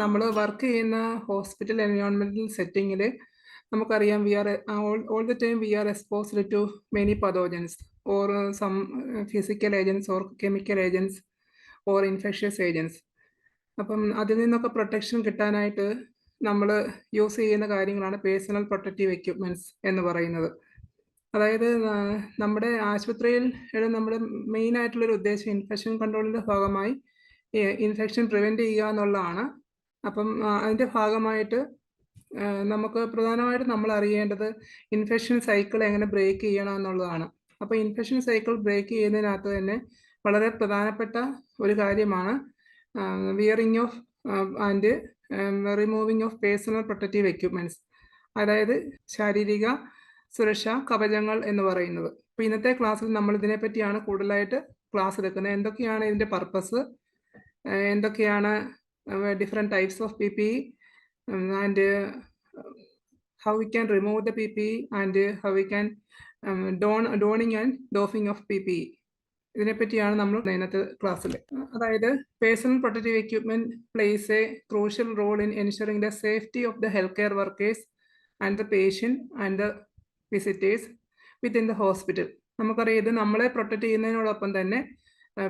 നമ്മൾ വർക്ക് ചെയ്യുന്ന ഹോസ്പിറ്റൽ എൻവയോൺമെന്റൽ സെറ്റിങ്ങിൽ നമുക്കറിയാം we are all the time we are exposed to many pathogens or some physical agents or chemical agents or infectious agents. അപ്പം അതിൽ നിന്നൊക്കെ പ്രൊട്ടക്ഷൻ കിട്ടാനായിട്ട് നമ്മൾ യൂസ് ചെയ്യുന്ന കാര്യങ്ങളാണ് പേഴ്സണൽ പ്രൊട്ടക്റ്റീവ് എക്യുപ്മെൻറ്റ്സ് എന്ന് പറയുന്നത്. അതായത് നമ്മുടെ ആശുപത്രിയിൽ നമ്മുടെ മെയിൻ ആയിട്ടുള്ളൊരു ഉദ്ദേശം ഇൻഫെക്ഷൻ കൺട്രോളിൻ്റെ ഭാഗമായി ഇൻഫെക്ഷൻ പ്രിവെൻറ്റ് ചെയ്യുക എന്നുള്ളതാണ്. അപ്പം അതിൻ്റെ ഭാഗമായിട്ട് നമുക്ക് പ്രധാനമായിട്ടും നമ്മൾ അറിയേണ്ടത് ഇൻഫെക്ഷൻ സൈക്കിൾ എങ്ങനെ ബ്രേക്ക് ചെയ്യണം എന്നുള്ളതാണ്. അപ്പോൾ ഇൻഫെക്ഷൻ സൈക്കിൾ ബ്രേക്ക് ചെയ്യുന്നതിനകത്ത് തന്നെ വളരെ പ്രധാനപ്പെട്ട ഒരു കാര്യമാണ് wearing of and removing of personal protective equipments, അതായത് ശാരീരിക സുരക്ഷാ കവചങ്ങൾ എന്ന് പറയുന്നത്. അപ്പോൾ ഇന്നത്തെ ക്ലാസ്സിൽ നമ്മൾ ഇതിനെപ്പറ്റിയാണ് കൂടുതലായിട്ട് ക്ലാസ് എടുക്കുന്നത്. എന്തൊക്കെയാണ് ഇതിൻ്റെ പർപ്പസ്, എന്തൊക്കെയാണ് different types of PPE and how we can remove the PPE and how we can donning and doffing of PPE. ഇതിനെപ്പറ്റിയാണ് നമ്മൾ ഇന്നത്തെ ക്ലാസ്സിൽ. അതായത് personal protective equipment plays a crucial role in ensuring the safety of the health care workers and the patient and the visitors within the hospital. നമുക്കറിയാം ഇത് നമ്മളെ protect ചെയ്യുന്നതിനോടൊപ്പം തന്നെ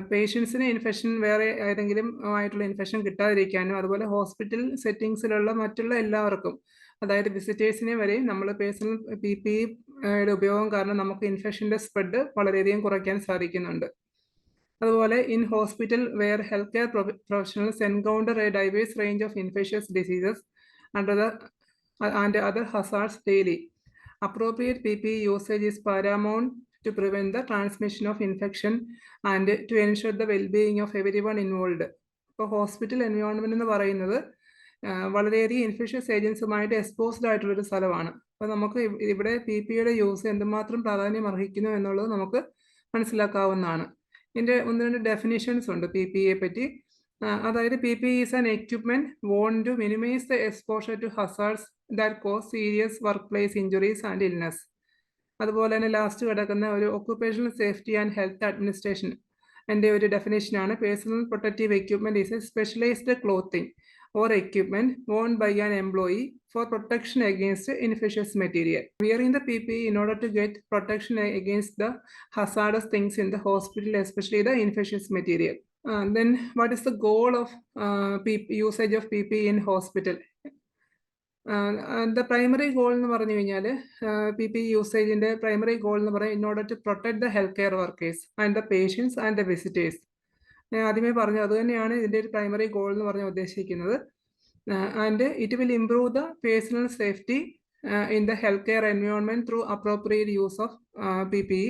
പേഷ്യൻസിന് ഇൻഫെക്ഷൻ വേറെ ഏതെങ്കിലും ആയിട്ടുള്ള ഇൻഫെക്ഷൻ കിട്ടാതിരിക്കാനും അതുപോലെ ഹോസ്പിറ്റൽ സെറ്റിങ്സിലുള്ള മറ്റുള്ള എല്ലാവർക്കും, അതായത് വിസിറ്റേഴ്സിനെ വരെയും നമ്മൾ പേഴ്സണൽ PPEയുടെ ഉപയോഗം കാരണം നമുക്ക് ഇൻഫെക്ഷൻ്റെ സ്പ്രെഡ് വളരെയധികം കുറയ്ക്കാൻ സാധിക്കുന്നുണ്ട്. അതുപോലെ in hospital where health care professionals encounter a diverse range of infectious diseases and other hazards daily, appropriate PPE usage is paramount to prevent the transmission of infection and to ensure the well-being of everyone involved. ഇപ്പോൾ hospital environment എന്ന് പറയുന്നത് വളരെയധികം infectious ഏജൻസുമായിട്ട് exposed ആയിട്ടുള്ളൊരു സ്ഥലമാണ്. അപ്പോൾ നമുക്ക് ഇവിടെ PPEയുടെ use എന്തുമാത്രം പ്രാധാന്യം അർഹിക്കുന്നു എന്നുള്ളത് നമുക്ക് മനസ്സിലാക്കാവുന്നതാണ്. ഇതിൻ്റെ ഒന്ന് രണ്ട് ഡെഫിനിഷൻസ് ഉണ്ട് PPEയെ പറ്റി. അതായത് PPE is an equipment worn to minimize the exposure to hazards that cause serious workplace injuries and illness. അതുപോലെ തന്നെ ലാസ്റ്റ് കിടക്കുന്ന ഒരു occupational safety and health administration എൻ്റെ ഒരു ഡെഫിനേഷനാണ്. Personal protective equipment is a specialized clothing or equipment worn by an employee for protection against infectious material. Wearing the PPE in order to get protection against the hazardous things in the hospital, especially the infectious material. Then what is the goal of usage of PPE in hospital? The primary goal എന്ന് പറഞ്ഞു കഴിഞ്ഞാൽ PPE യൂസേജിൻ്റെ primary goal എന്ന് പറയുന്നത് in order to protect the health care workers and the patients and the visitors. ഞാൻ ആദ്യമേ പറഞ്ഞു അത് തന്നെയാണ് ഇതിൻ്റെ ഒരു പ്രൈമറി ഗോൾ എന്ന് പറഞ്ഞ് ഉദ്ദേശിക്കുന്നത്. And it will improve the personal safety in the health care environment through appropriate use of PPE.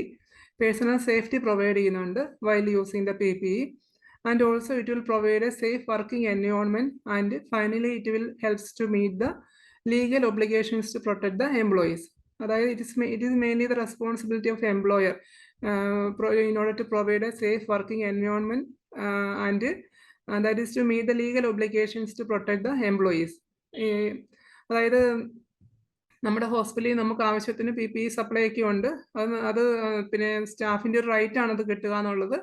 Personal safety provide ചെയ്യുന്നുണ്ട് while using the PPE. And also it will provide a safe working environment, and finally it will helps to meet the legal obligations to protect the employees. അതായത് it is mainly the responsibility of employer in order to provide a safe working environment and that is to meet the legal obligations to protect the employees. അതായത് നമ്മുടെ ഹോസ്പിറ്റലിൽ നമുക്ക് ആവശ്യത്തിന് PPE supply ഒക്കെ ഉണ്ട്. അത് പിന്നെ സ്റ്റാഫിൻ്റെ ഒരു റൈറ്റ് ആണ് അത് കിട്ടുക എന്നുള്ളത്.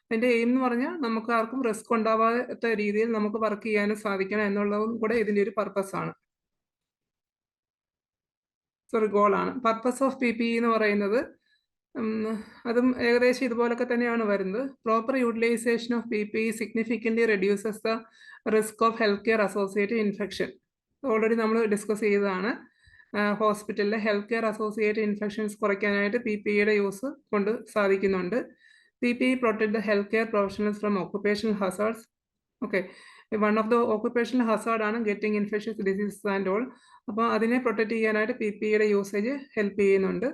അതിൻ്റെ എയിം എന്ന് പറഞ്ഞാൽ നമുക്ക് ആർക്കും റിസ്ക് ഉണ്ടാവാത്ത രീതിയിൽ നമുക്ക് വർക്ക് ചെയ്യാനും സാധിക്കണം എന്നുള്ളതും കൂടെ ഇതിൻ്റെ ഒരു പർപ്പസാണ്, ഗോളാണ്. പർപ്പസ് ഓഫ് PPE എന്ന് പറയുന്നത് അതും ഏകദേശം ഇതുപോലൊക്കെ തന്നെയാണ് വരുന്നത്. Proper utilization of PPE significantly reduces the risk of health care associated infection. Already നമ്മൾ ഡിസ്കസ് ചെയ്തതാണ്. ഹോസ്പിറ്റലിലെ ഹെൽത്ത് കെയർ അസോസിയേറ്റഡ് ഇൻഫെക്ഷൻസ് കുറയ്ക്കാനായിട്ട് PPEയുടെ യൂസ് കൊണ്ട് സാധിക്കുന്നുണ്ട്. PPE protect the healthcare professionals from occupational hazards. Okay, one of the occupational hazard ആണ് getting infectious diseases and all. അപ്പോൾ അതിനെ protect ചെയ്യാനായിട്ട് PPEയുടെ യൂസേജ് ഹെൽപ്പ് ചെയ്യുന്നുണ്ട്.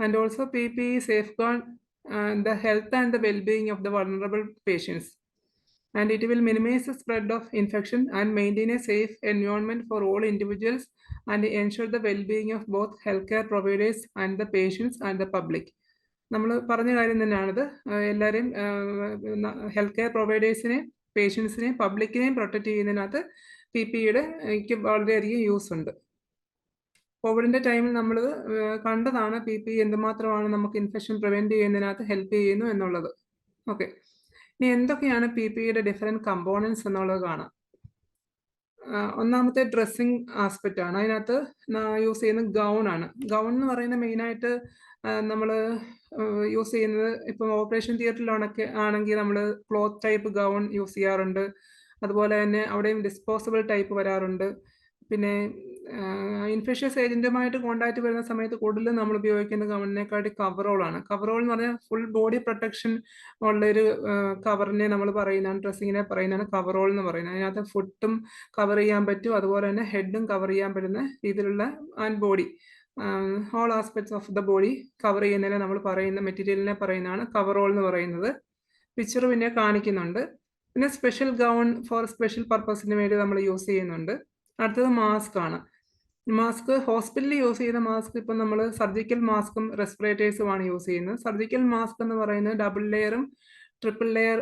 And also PPE safeguard the health and the well-being of the vulnerable patients. And it will minimize the spread of infection and maintain a safe environment for all individuals and ensure the well-being of both healthcare providers and the patients and the public. നമ്മൾ പറഞ്ഞ കാര്യം തന്നെയാണിത്. എല്ലാവരെയും health care പ്രൊവൈഡേഴ്സിനെയും പേഷ്യൻസിനെയും പബ്ലിക്കിനെയും protect ചെയ്യുന്നതിനകത്ത് PPEയുടെ വളരെയധികം use ഉണ്ട്. കോവിഡിൻ്റെ ടൈമിൽ നമ്മൾ കണ്ടതാണ് PPE എന്തുമാത്രമാണ് നമുക്ക് ഇൻഫെക്ഷൻ പ്രിവെൻറ്റ് ചെയ്യുന്നതിനകത്ത് ഹെൽപ്പ് ചെയ്യുന്നു എന്നുള്ളത്. ഓക്കെ, ഇനി എന്തൊക്കെയാണ് PPEയുടെ ഡിഫറെൻറ്റ് കമ്പോണൻസ് എന്നുള്ളത് കാണാം. ഒന്നാമത്തെ ഡ്രസ്സിങ് ആസ്പെക്റ്റ് ആണ്. അതിനകത്ത് യൂസ് ചെയ്യുന്ന ഗൗൺ ആണ്. ഗൗൺ എന്ന് പറയുന്നത് മെയിനായിട്ട് നമ്മൾ യൂസ് ചെയ്യുന്നത് ഇപ്പം ഓപ്പറേഷൻ തിയേറ്ററിലാണൊക്കെ ആണെങ്കിൽ നമ്മൾ ക്ലോത്ത് ടൈപ്പ് ഗൗൺ യൂസ് ചെയ്യാറുണ്ട്. അതുപോലെ തന്നെ അവിടെയും ഡിസ്പോസിബിൾ ടൈപ്പ് വരാറുണ്ട്. പിന്നെ ഇൻഫെഷ്യസ് ഏജന്റുമായിട്ട് കോൺടാക്ട് വരുന്ന സമയത്ത് കൂടുതലും നമ്മൾ ഉപയോഗിക്കുന്ന ഗൗണിനെക്കാട്ടി കവറോളാണ്. കവറോൾ എന്ന് പറഞ്ഞാൽ ഫുൾ ബോഡി പ്രൊട്ടക്ഷൻ ഉള്ളൊരു കവറിനെ നമ്മൾ പറയുന്നതാണ്, ഡ്രസ്സിങ്ങിനെ പറയുന്നതാണ് കവറോൾ എന്ന് പറയുന്നത്. അതിനകത്ത് ഫുട്ടും കവർ ചെയ്യാൻ പറ്റും, അതുപോലെ തന്നെ ഹെഡും കവർ ചെയ്യാൻ പറ്റുന്ന രീതിയിലുള്ള and body all aspects of the body cover ചെയ്യുന്നതിനെ നമ്മൾ പറയുന്ന മെറ്റീരിയലിനെ പറയുന്നതാണ് കവറോൾ എന്ന് പറയുന്നത്. പിക്ചർ പിന്നെ കാണിക്കുന്നുണ്ട്. പിന്നെ സ്പെഷ്യൽ ഗൗൺ ഫോർ സ്പെഷ്യൽ പർപ്പസിന് വേണ്ടി നമ്മൾ യൂസ് ചെയ്യുന്നുണ്ട്. അടുത്തത് മാസ്ക് ആണ്. മാസ്ക് ഹോസ്പിറ്റലിൽ യൂസ് ചെയ്യുന്ന മാസ്ക് ഇപ്പം നമ്മൾ സർജിക്കൽ മാസ്കും റെസ്പിറേറ്റേഴ്സുമാണ് യൂസ് ചെയ്യുന്നത്. സർജിക്കൽ മാസ്ക് എന്ന് പറയുന്നത് ഡബിൾ ലെയറും triple layer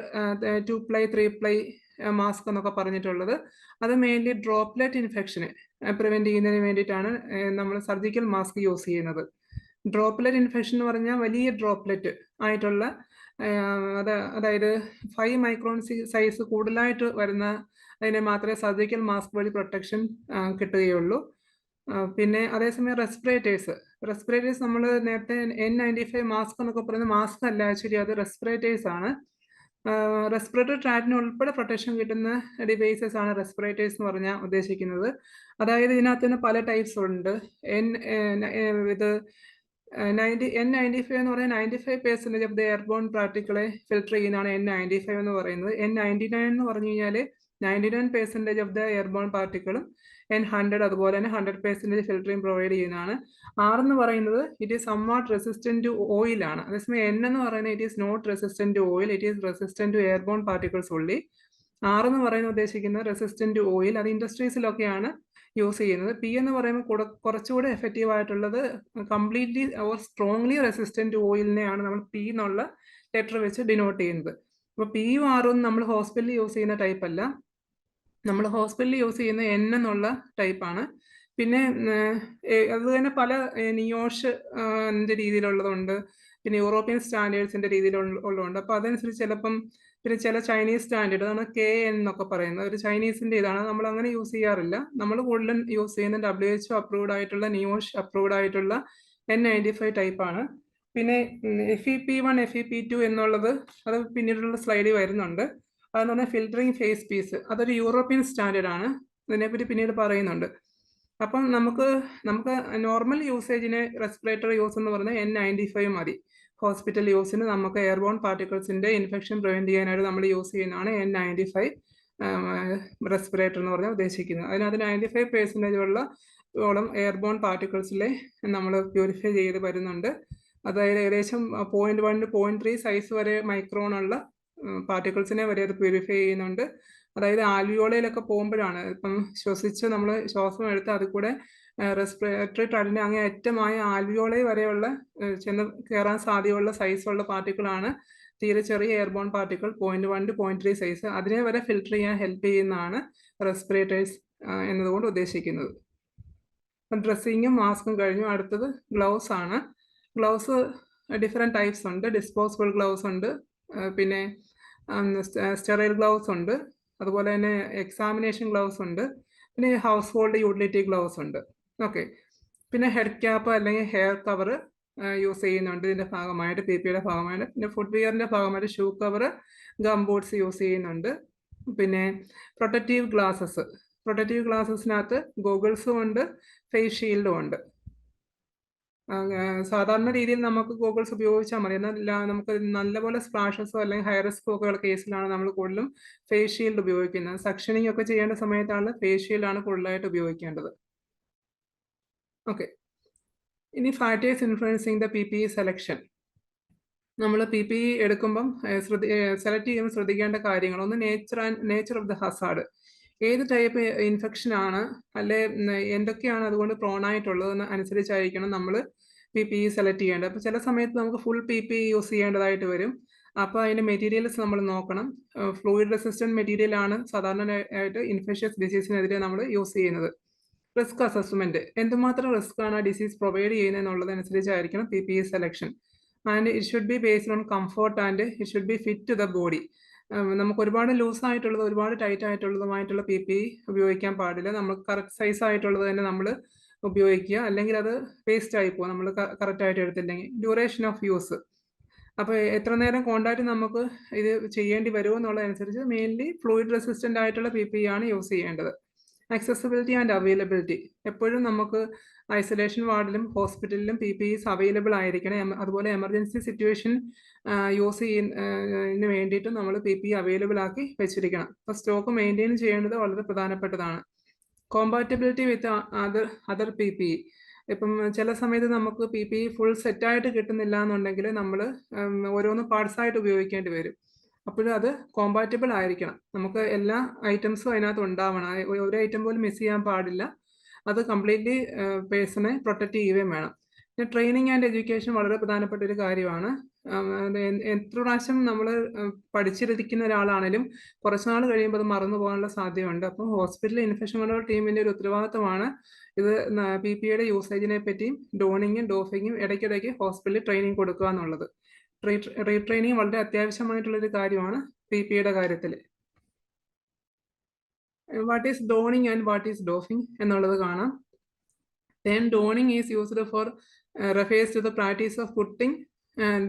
2 ply 3 ply mask എന്നൊക്കെ പറഞ്ഞിട്ടുള്ളത്. അത് മെയിൻലി ഡ്രോപ്ലെറ്റ് ഇൻഫെക്ഷന് പ്രിവെൻറ്റ് ചെയ്യുന്നതിന് വേണ്ടിയിട്ടാണ് നമ്മൾ സർജിക്കൽ മാസ്ക് യൂസ് ചെയ്യുന്നത്. ഡ്രോപ്ലെറ്റ് ഇൻഫെക്ഷൻ എന്ന് പറഞ്ഞാൽ വലിയ ഡ്രോപ്ലെറ്റ് ആയിട്ടുള്ള അതായത് 5 മൈക്രോൺ സൈസ് കൂടുതലായിട്ട് വരുന്ന അതിനെ മാത്രമേ സർജിക്കൽ മാസ്ക് വഴി പ്രൊട്ടക്ഷൻ കിട്ടുകയുള്ളൂ. പിന്നെ അതേസമയം റെസ്പിറേറ്റേഴ്സ് നമ്മൾ നേരത്തെ N95 മാസ്ക് എന്നൊക്കെ പറയുന്ന മാസ്ക് അല്ല, ആക്ച്വലി അത് റെസ്പിറേറ്റേഴ്സ് ആണ്. റെസ്പിറേറ്ററി ട്രാക്റ്റിന് ഉൾപ്പെടെ പ്രൊട്ടക്ഷൻ കിട്ടുന്ന ഡിവൈസസ് ആണ് റെസ്പിറേറ്റേഴ്സ് എന്ന് പറഞ്ഞാൽ ഉദ്ദേശിക്കുന്നത്. അതായത് ഇതിനകത്ത് തന്നെ പല ടൈപ്സ് ഉണ്ട്. ഇത് N95 എന്ന് പറയുന്നത് 95% ഓഫ് ദ എയർബോൺ പാർട്ടിക്കിളെ ഫിൽട്ടർ ചെയ്യുന്നതാണ് N95 എന്ന് പറയുന്നത്. N99 എന്ന് പറഞ്ഞു കഴിഞ്ഞാൽ 99% ഓഫ് ദ എയർബോൺ പാർട്ടിക്കിളും, N100 അതുപോലെ തന്നെ 100% ഫിൽറ്ററിങ് പ്രൊവൈഡ് ചെയ്യുന്നതാണ്. R എന്ന് പറയുന്നത് it is somewhat resistant to oil ആണ്. അതേസമയം N എന്ന് പറയുന്നത് it is not resistant to oil, it is resistant to airborne particles ഉള്ളി. R എന്ന് പറയുന്നത് ഉദ്ദേശിക്കുന്നത് റെസിസ്റ്റന്റ് ടു ഓയിൽ, അത് ഇൻഡസ്ട്രീസിലൊക്കെയാണ് യൂസ് ചെയ്യുന്നത്. P എന്ന് പറയുമ്പോൾ കുറച്ചുകൂടെ എഫക്റ്റീവ് ആയിട്ടുള്ളത് completely or strongly resistant to ഓയിലിനെയാണ് നമ്മൾ P എന്നുള്ള ലെറ്റർ വെച്ച് ഡിനോട്ട് ചെയ്യുന്നത്. അപ്പോൾ P-യും R-ഉം നമ്മൾ ഹോസ്പിറ്റലിൽ യൂസ് ചെയ്യുന്ന ടൈപ്പ് അല്ല, നമ്മൾ ഹോസ്പിറ്റലിൽ യൂസ് ചെയ്യുന്ന N എന്നുള്ള ടൈപ്പാണ്. പിന്നെ അത് തന്നെ പല നിയോഷ് രീതിയിലുള്ളതുണ്ട്, പിന്നെ യൂറോപ്യൻ സ്റ്റാൻഡേർഡ്സിന്റെ രീതിയിലുള്ളതുണ്ട്. അപ്പോൾ അതനുസരിച്ച് ചിലപ്പം പിന്നെ ചില ചൈനീസ് സ്റ്റാൻഡേർഡ് അതാണ് KN എന്നൊക്കെ പറയുന്നത്, ഒരു ചൈനീസിന്റെ ഇതാണ്. നമ്മൾ അങ്ങനെ യൂസ് ചെയ്യാറില്ല. നമ്മൾ കൂടുതലും യൂസ് ചെയ്യുന്ന WHO അപ്രൂവ്ഡ് ആയിട്ടുള്ള, നിയോഷ് അപ്രൂവ്ഡ് ആയിട്ടുള്ള N95 ടൈപ്പാണ്. പിന്നെ FEP1 FEP2 എന്നുള്ളത് അത് പിന്നീടുള്ള സ്ലൈഡിൽ വരുന്നുണ്ട്. അതെന്ന് പറഞ്ഞാൽ ഫിൽറ്ററിങ് ഫേസ് പീസ്, അതൊരു യൂറോപ്യൻ സ്റ്റാൻഡേർഡ് ആണ്, ഇതിനെപ്പറ്റി പിന്നീട് പറയുന്നുണ്ട്. അപ്പം നമുക്ക് നോർമൽ യൂസേജിന് റെസ്പിറേറ്ററി യൂസ് എന്ന് പറഞ്ഞാൽ N95 മതി. ഹോസ്പിറ്റൽ യൂസിന് നമുക്ക് എയർബോൺ പാർട്ടിക്കിൾസിന്റെ ഇൻഫെക്ഷൻ പ്രിവെന്റ് ചെയ്യാനായിട്ട് നമ്മൾ യൂസ് ചെയ്യുന്നതാണ് N95 റെസ്പിറേറ്റർ എന്ന് പറഞ്ഞാൽ ഉദ്ദേശിക്കുന്നത്. അതിനകത്ത് 95% ഓളം എയർബോൺ പാർട്ടിക്കിൾസിലെ നമ്മൾ പ്യൂരിഫൈ ചെയ്ത് വരുന്നുണ്ട്. അതായത് ഏകദേശം 0.1 0.3 സൈസ് വരെ മൈക്രോൺ ഉള്ള പാർട്ടിക്കിൾസിനെ വരെ അത് പ്യൂരിഫൈ ചെയ്യുന്നുണ്ട്. അതായത് ആൽവിയോളയിലൊക്കെ പോകുമ്പോഴാണ് ഇപ്പം ശ്വസിച്ച് നമ്മൾ ശ്വാസം എടുത്ത് അതിൽ കൂടെ റെസ്പിറേറ്ററി ട്രാക്റ്റിന്റെ അങ്ങേ അറ്റമായ ആൽവിയോളെ വരെയുള്ള ചെന്ന് കയറാൻ സാധ്യതയുള്ള സൈസുള്ള പാർട്ടിക്കിളാണ് തീരെ ചെറിയ എയർബോൺ പാർട്ടിക്കിൾ 0.1 to 0.3 സൈസ്. അതിനെ വരെ ഫിൽട്ടർ ചെയ്യാൻ ഹെൽപ്പ് ചെയ്യുന്നതാണ് റെസ്പിറേറ്റേഴ്സ് എന്നതുകൊണ്ട് ഉദ്ദേശിക്കുന്നത്. ഡ്രസ്സിങ്ങും മാസ്കും കഴിഞ്ഞു. അടുത്തത് ഗ്ലൗസ് ആണ്. ഗ്ലൗസ് ഡിഫറെൻറ്റ് ടൈപ്സ് ഉണ്ട്. ഡിസ്പോസിബിൾ ഗ്ലൗസ് ഉണ്ട്, പിന്നെ സ്റ്റെറൈൽ ഗ്ലൗസ് ഉണ്ട്, അതുപോലെ തന്നെ എക്സാമിനേഷൻ ഗ്ലൗസ് ഉണ്ട്, പിന്നെ ഹൗസ് ഹോൾഡ് യൂട്ടിലിറ്റി ഗ്ലൗസ് ഉണ്ട്. ഓക്കെ, പിന്നെ ഹെഡ് ക്യാപ്പ് അല്ലെങ്കിൽ ഹെയർ കവർ യൂസ് ചെയ്യുന്നുണ്ട് ഇതിൻ്റെ ഭാഗമായിട്ട്, PPE-യുടെ ഭാഗമായിട്ട്. പിന്നെ ഫുഡ് വിയറിൻ്റെ ഭാഗമായിട്ട് shoe cover, gum boots use ചെയ്യുന്നുണ്ട്. പിന്നെ പ്രൊട്ടക്റ്റീവ് ഗ്ലാസസിനകത്ത് ഗോഗിൾസും ഉണ്ട്, ഫേസ് ഷീൽഡും ഉണ്ട്. സാധാരണ രീതിയിൽ നമുക്ക് ഗോഗിൾസ് ഉപയോഗിച്ചാൽ മതി. എന്നാൽ നമുക്ക് നല്ലപോലെ സ്പ്ലാഷസോ അല്ലെങ്കിൽ ഹൈ റിസ്കോ ഒക്കെ ഉള്ള കേസിലാണ് നമ്മൾ കൂടുതലും ഫേസ് ഷീൽഡ് ഉപയോഗിക്കുന്നത്. സക്ഷനിങ് ഒക്കെ ചെയ്യേണ്ട സമയത്താണ് ഫേസ് ഷീൽഡാണ് കൂടുതലായിട്ട് ഉപയോഗിക്കേണ്ടത്. ഓക്കെ, ഇനി factors influencing the PPE selection. നമ്മൾ PPE എടുക്കുമ്പം സെലക്ട് ചെയ്യുമ്പോൾ ശ്രദ്ധിക്കേണ്ട കാര്യങ്ങൾ: ഒന്ന് നേച്ചർ ഓഫ് ദ ഹസാർഡ്, ഏത് ടൈപ്പ് ഇൻഫെക്ഷൻ ആണ് അല്ലെ എന്തൊക്കെയാണ് അതുകൊണ്ട് പ്രോൺ ആയിട്ടുള്ളതെന്ന് അനുസരിച്ചായിരിക്കണം നമ്മൾ PPE സെലക്ട് ചെയ്യേണ്ടത്. അപ്പോൾ ചില സമയത്ത് നമുക്ക് ഫുൾ PPE യൂസ് ചെയ്യേണ്ടതായിട്ട് വരും. അപ്പോൾ അതിൻ്റെ മെറ്റീരിയൽസ് നമ്മൾ നോക്കണം. ഫ്ലൂയിഡ് റെസിസ്റ്റൻറ്റ് മെറ്റീരിയൽ ആണ് സാധാരണയായിട്ട് ഇൻഫെഷ്യസ് ഡിസീസിനെതിരെ നമ്മൾ യൂസ് ചെയ്യുന്നത്. റിസ്ക് അസസ്മെന്റ്, എന്തുമാത്രം റിസ്ക് ആണ് ഡിസീസ് പ്രൊവൈഡ് ചെയ്യുന്നത് എന്നുള്ളതനുസരിച്ചായിരിക്കണം PPE selection. And it should be based on comfort and it should be fit to the body. നമുക്ക് ഒരുപാട് ലൂസായിട്ടുള്ളത് ഒരുപാട് ടൈറ്റ് ആയിട്ടുള്ളതുമായിട്ടുള്ള PPE ഉപയോഗിക്കാൻ പാടില്ല. നമുക്ക് കറക്റ്റ് സൈസ് ആയിട്ടുള്ളത് തന്നെ നമ്മൾ ഉപയോഗിക്കുക. അല്ലെങ്കിൽ അത് വേസ്റ്റ് ആയി പോകും നമ്മൾ കറക്റ്റ് ആയിട്ട് എടുത്തില്ലെങ്കിൽ. Duration of use. അപ്പോൾ എത്ര നേരം കോണ്ടാക്ട് നമുക്ക് ഇത് ചെയ്യേണ്ടി വരുമോ എന്നുള്ളതനുസരിച്ച് മെയിൻലി ഫ്ലൂയിഡ് റെസിസ്റ്റൻ്റ് ആയിട്ടുള്ള PPE ആണ് യൂസ് ചെയ്യേണ്ടത്. Accessibility and availability. എപ്പോഴും നമുക്ക് ഐസൊലേഷൻ വാർഡിലും ഹോസ്പിറ്റലിലും PPEs അവൈലബിൾ ആയിരിക്കണം. അതുപോലെ എമർജൻസി സിറ്റുവേഷൻ യൂസ് ചെയ്യുന്നതിന് വേണ്ടിയിട്ട് നമ്മൾ PPE അവൈലബിൾ ആക്കി വെച്ചിരിക്കണം. അപ്പോൾ സ്റ്റോക്ക് മെയിൻറ്റെയിൻ ചെയ്യേണ്ടത് വളരെ പ്രധാനപ്പെട്ടതാണ്. Compatibility with other PPE. ഇപ്പം ചില സമയത്ത് നമുക്ക് PPE ഫുൾ സെറ്റായിട്ട് കിട്ടുന്നില്ല എന്നുണ്ടെങ്കിൽ നമ്മൾ ഓരോന്ന് പാർട്സ് ആയിട്ട് ഉപയോഗിക്കേണ്ടി വരും. അപ്പോഴും അത് കോമ്പാറ്റബിൾ ആയിരിക്കണം. നമുക്ക് എല്ലാ ഐറ്റംസും അതിനകത്ത് ഉണ്ടാവണം. ഒരു ഐറ്റം പോലും മിസ് ചെയ്യാൻ പാടില്ല. അത് കംപ്ലീറ്റ്ലി പേഴ്സണെ പ്രൊട്ടക്റ്റ് ചെയ്യുകയും വേണം. പിന്നെ ട്രെയിനിങ് ആൻഡ് എഡ്യൂക്കേഷൻ വളരെ പ്രധാനപ്പെട്ട ഒരു കാര്യമാണ്. എത്ര പ്രാവശ്യം നമ്മൾ പഠിച്ചിരിക്കുന്ന ഒരാളാണെങ്കിലും കുറച്ച് നാൾ കഴിയുമ്പോൾ അത് മറന്നു പോകാനുള്ള സാധ്യതയുണ്ട്. അപ്പം ഹോസ്പിറ്റൽ ഇൻഫെക്ഷൻ കൺട്രോൾ ടീമിൻ്റെ ഒരു ഉത്തരവാദിത്തമാണ് ഇത് PPEയുടെ യൂസേജിനെ പറ്റിയും ഡോണിങ്ങും ഡോഫിങ്ങും ഇടയ്ക്കിടയ്ക്ക് ഹോസ്പിറ്റലിൽ ട്രെയിനിങ് കൊടുക്കുക എന്നുള്ളത്. റീട്രെയിനിങ് വളരെ അത്യാവശ്യമായിട്ടുള്ളൊരു കാര്യമാണ് PPEയുടെ കാര്യത്തിൽ. What is donning and what is doffing എന്നുള്ളത് കാണാം. Then donning is used for refers to the practice of putting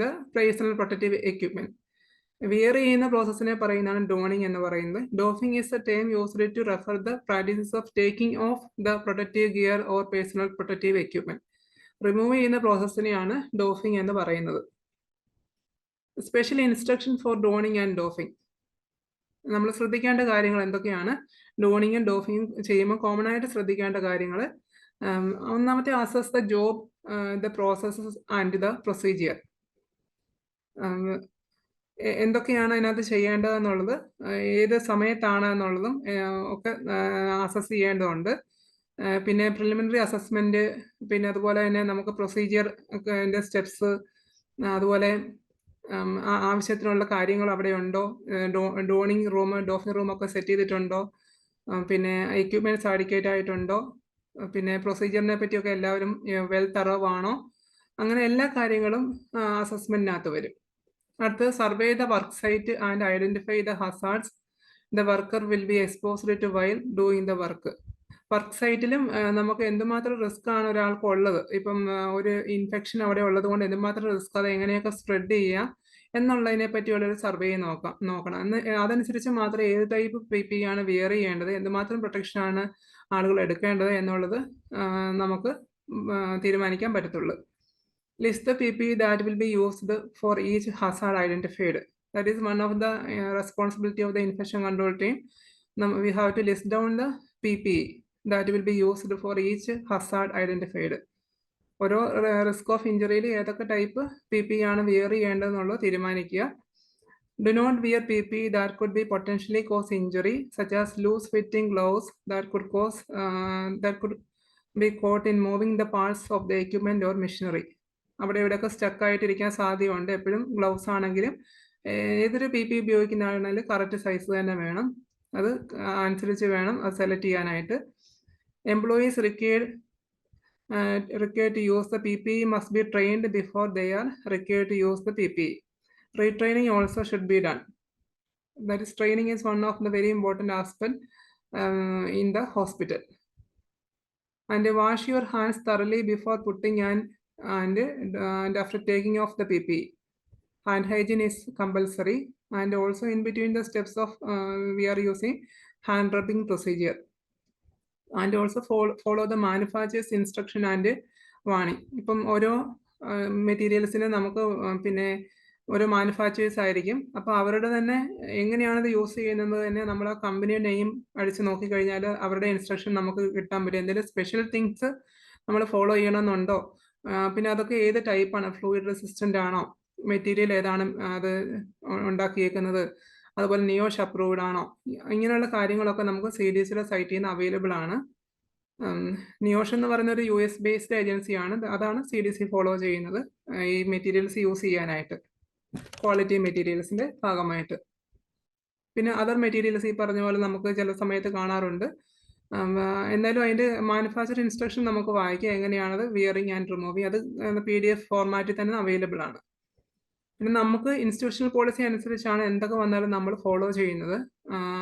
the personal protective equipment. Wear ചെയ്യുന്ന പ്രോസസ്സിനെ പറയുന്നതാണ് ഡോണിങ് എന്ന് പറയുന്നത്. Doffing is a term used to refer the practices of taking off the protective gear or personal protective equipment. Remove ചെയ്യുന്ന പ്രോസസ്സിനെയാണ് doffing എന്ന് പറയുന്നത്. Special instruction for donning and doffing. നമ്മൾ ശ്രദ്ധിക്കേണ്ട കാര്യങ്ങൾ എന്തൊക്കെയാണ് ഡോണിങ്ങും ഡോഫിങ്ങും ചെയ്യുമ്പോൾ കോമൺ ആയിട്ട് ശ്രദ്ധിക്കേണ്ട കാര്യങ്ങൾ? ഒന്നാമത്തെ assess the job, the processes and the procedure. എന്തൊക്കെയാണ് അതിനകത്ത് ചെയ്യേണ്ടതെന്നുള്ളത്, ഏത് സമയത്താണ് എന്നുള്ളതും ഒക്കെ അസസ് ചെയ്യേണ്ടതുണ്ട്. പിന്നെ പ്രിലിമിനറി അസസ്മെന്റ്, പിന്നെ അതുപോലെ തന്നെ നമുക്ക് പ്രൊസീജിയർ അതിൻ്റെ സ്റ്റെപ്സ്, അതുപോലെ ആവശ്യത്തിനുള്ള കാര്യങ്ങൾ അവിടെ ഉണ്ടോ, ഡോണിങ് റൂം ഡോഫിങ് റൂം ഒക്കെ സെറ്റ് ചെയ്തിട്ടുണ്ടോ, പിന്നെ എക്യുപ്മെന്റ്സ് അഡിക്കേറ്റ് ആയിട്ടുണ്ടോ, പിന്നെ പ്രൊസീജിയറിനെ പറ്റിയൊക്കെ എല്ലാവരും വെൽ തറവ് ആണോ, അങ്ങനെ എല്ലാ കാര്യങ്ങളും അസസ്മെന്റിനകത്ത് വരും. അടുത്ത് survey the work site and identify the hazards the worker will be exposed to while doing the work. Work സൈറ്റിലും നമുക്ക് എന്തുമാത്രം റിസ്ക് ആണ് ഒരാൾക്ക് ഉള്ളത്. ഇപ്പം ഒരു ഇൻഫെക്ഷൻ അവിടെ ഉള്ളത് കൊണ്ട് എന്തുമാത്രം റിസ്ക്, അത് എങ്ങനെയൊക്കെ സ്പ്രെഡ് ചെയ്യാം എന്നുള്ളതിനെ പറ്റിയുള്ളൊരു സർവേ നോക്കണം. അതനുസരിച്ച് മാത്രം ഏത് ടൈപ്പ് PPE ആണ് വിയർ ചെയ്യേണ്ടത്, എന്തുമാത്രം പ്രൊട്ടക്ഷൻ ആണ് ആളുകൾ എടുക്കേണ്ടത് എന്നുള്ളത് നമുക്ക് തീരുമാനിക്കാൻ പറ്റത്തുള്ളൂ. List the PPE that will be used for each hazard identified. That is one of the responsibility of the infection control team. We have to list down the PPE that will be used for each hazard identified. ഓരോ risk of ഇഞ്ചുറിയിൽ ഏതൊക്കെ type PPE ആണ് wear ചെയ്യേണ്ടതെന്നുള്ളത് തീരുമാനിക്കുക. Do not wear PPE that could be potentially cause injury, such as loose fitting gloves that could be caught in moving the parts of the equipment or machinery. അവിടെ ഇവിടെയൊക്കെ stuck ആയിട്ടിരിക്കാൻ സാധ്യതയുണ്ട്. എപ്പോഴും gloves ആണെങ്കിലും ഏതൊരു PPE ഉപയോഗിക്കുന്നതാണെങ്കിലും correct size തന്നെ വേണം. അത് അനുസരിച്ച് വേണം അത് സെലക്ട് ചെയ്യാനായിട്ട്. Employees required to use the PPE must be trained before they are required to use the PPE. Retraining also should be done. That is, training is one of the very important aspect in the hospital. And wash your hands thoroughly before putting and after taking off the PPE. Hand hygiene is compulsory, and also in between the steps of we are using hand rubbing procedure. And also follow the manufacturer's instruction and warning. ഇപ്പം ഓരോ മെറ്റീരിയൽസിന് നമുക്ക് പിന്നെ ഓരോ manufacturers ആയിരിക്കും. അപ്പോൾ അവരുടെ തന്നെ എങ്ങനെയാണത് യൂസ് ചെയ്യുന്നത് തന്നെ നമ്മൾ ആ കമ്പനിയുടെ നെയിം അടിച്ച് നോക്കിക്കഴിഞ്ഞാൽ അവരുടെ ഇൻസ്ട്രക്ഷൻ നമുക്ക് കിട്ടാൻ പറ്റും. എന്തെങ്കിലും സ്പെഷ്യൽ തിങ്സ് നമ്മൾ ഫോളോ ചെയ്യണമെന്നുണ്ടോ, പിന്നെ അതൊക്കെ ഏത് ടൈപ്പാണ്, ഫ്ലൂയിഡ് റെസിസ്റ്റൻ്റ് ആണോ, മെറ്റീരിയൽ ഏതാണ് അത് ഉണ്ടാക്കിയേക്കുന്നത്, അതുപോലെ നിയോഷ് അപ്രൂവ്ഡ് ആണോ, ഇങ്ങനെയുള്ള കാര്യങ്ങളൊക്കെ നമുക്ക് CDCയുടെ സൈറ്റിൽ നിന്ന് അവൈലബിൾ ആണ്. നിയോഷ് എന്ന് പറയുന്ന ഒരു US ബേസ്ഡ് ഏജൻസിയാണ്. അതാണ് CDC ഫോളോ ചെയ്യുന്നത് ഈ മെറ്റീരിയൽസ് യൂസ് ചെയ്യാനായിട്ട്, ക്വാളിറ്റി മെറ്റീരിയൽസിന്റെ ഭാഗമായിട്ട്. പിന്നെ അതർ മെറ്റീരിയൽസ് ഈ പറഞ്ഞ പോലെ നമുക്ക് ചില സമയത്ത് കാണാറുണ്ട്. എന്നാലും അതിൻ്റെ മാനുഫാക്ചർ ഇൻസ്ട്രക്ഷൻ നമുക്ക് വായിക്കാം, എങ്ങനെയാണത് വിയറിങ് ആൻഡ് റിമൂവിങ്. അത് PDF ഫോർമാറ്റിൽ തന്നെ അവൈലബിൾ ആണ്. പിന്നെ നമുക്ക് ഇൻസ്റ്റിറ്റ്യൂഷണൽ പോളിസി അനുസരിച്ചാണ് എന്തൊക്കെ വന്നാലും നമ്മൾ ഫോളോ ചെയ്യുന്നത്.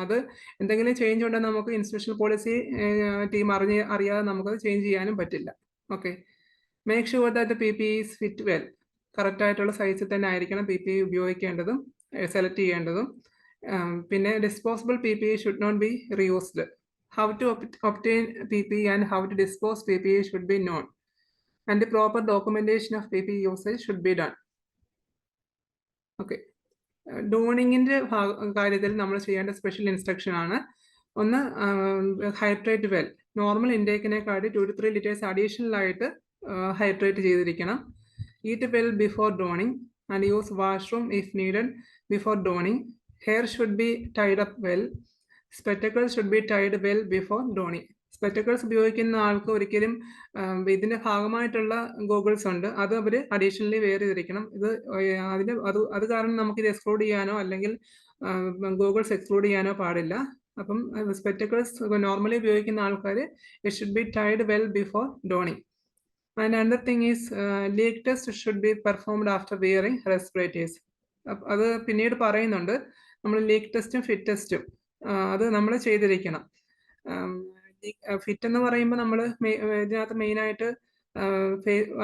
അത് എന്തെങ്കിലും ചേഞ്ച് ഉണ്ടെങ്കിൽ നമുക്ക് ഇൻസ്റ്റിറ്റ്യൂഷണൽ പോളിസി ടീം അറിയാതെ നമുക്കത് ചേഞ്ച് ചെയ്യാനും പറ്റില്ല. Okay, make sure that P P is fit well. Correct ആയിട്ടുള്ള സൈസിൽ തന്നെ ആയിരിക്കണം പി പി ഉപയോഗിക്കേണ്ടതും സെലക്ട് ചെയ്യേണ്ടതും. പിന്നെ disposable P P should not be reused. How to obtain P P and how to dispose P P should be known and the proper documentation of P P usage should be done. Okay, ഡോണിങ്ങിന്റെ കാര്യത്തിൽ നമ്മൾ ചെയ്യേണ്ട special instruction ആണ്. ഒന്ന്, hydrate well. Normal ഇൻടേക്കിനെക്കാട്ടി 2 to 3 litres additional ആയിട്ട് hydrate ചെയ്തിരിക്കണം. Eat well before donning and use washroom if needed before donning. Hair should be tied up well. Spectacles should be tied well before donning. Spectacles ഉപയോഗിക്കുന്ന ആൾക്ക് ഒരിക്കലും ഇതിന്റെ ഭാഗമായിട്ടുള്ള goggles ഉണ്ട്, അത് അവർ അഡീഷണലി വെയർ ചെയ്തിരിക്കണം. അത് കാരണം നമുക്ക് ഇത് എക്സ്ക്ലൂഡ് ചെയ്യാനോ അല്ലെങ്കിൽ ഗോഗിൾസ് എക്സ്ക്ലൂഡ് ചെയ്യാനോ പാടില്ല. അപ്പം സ്പെക്ടക്കിൾസ് നോർമലി ഉപയോഗിക്കുന്ന ആൾക്കാർ it should be tied well before donning. And another thing is leak test should be performed after wearing respirators. അത് പിന്നീട് പറയുന്നുണ്ട്. നമ്മൾ ലീക്ക് ടെസ്റ്റും ഫിറ്റ് ടെസ്റ്റും അത് നമ്മൾ ചെയ്തിരിക്കണം. ഫിറ്റ് എന്ന് പറയുമ്പോൾ നമ്മൾ ഇതിനകത്ത് മെയിനായിട്ട്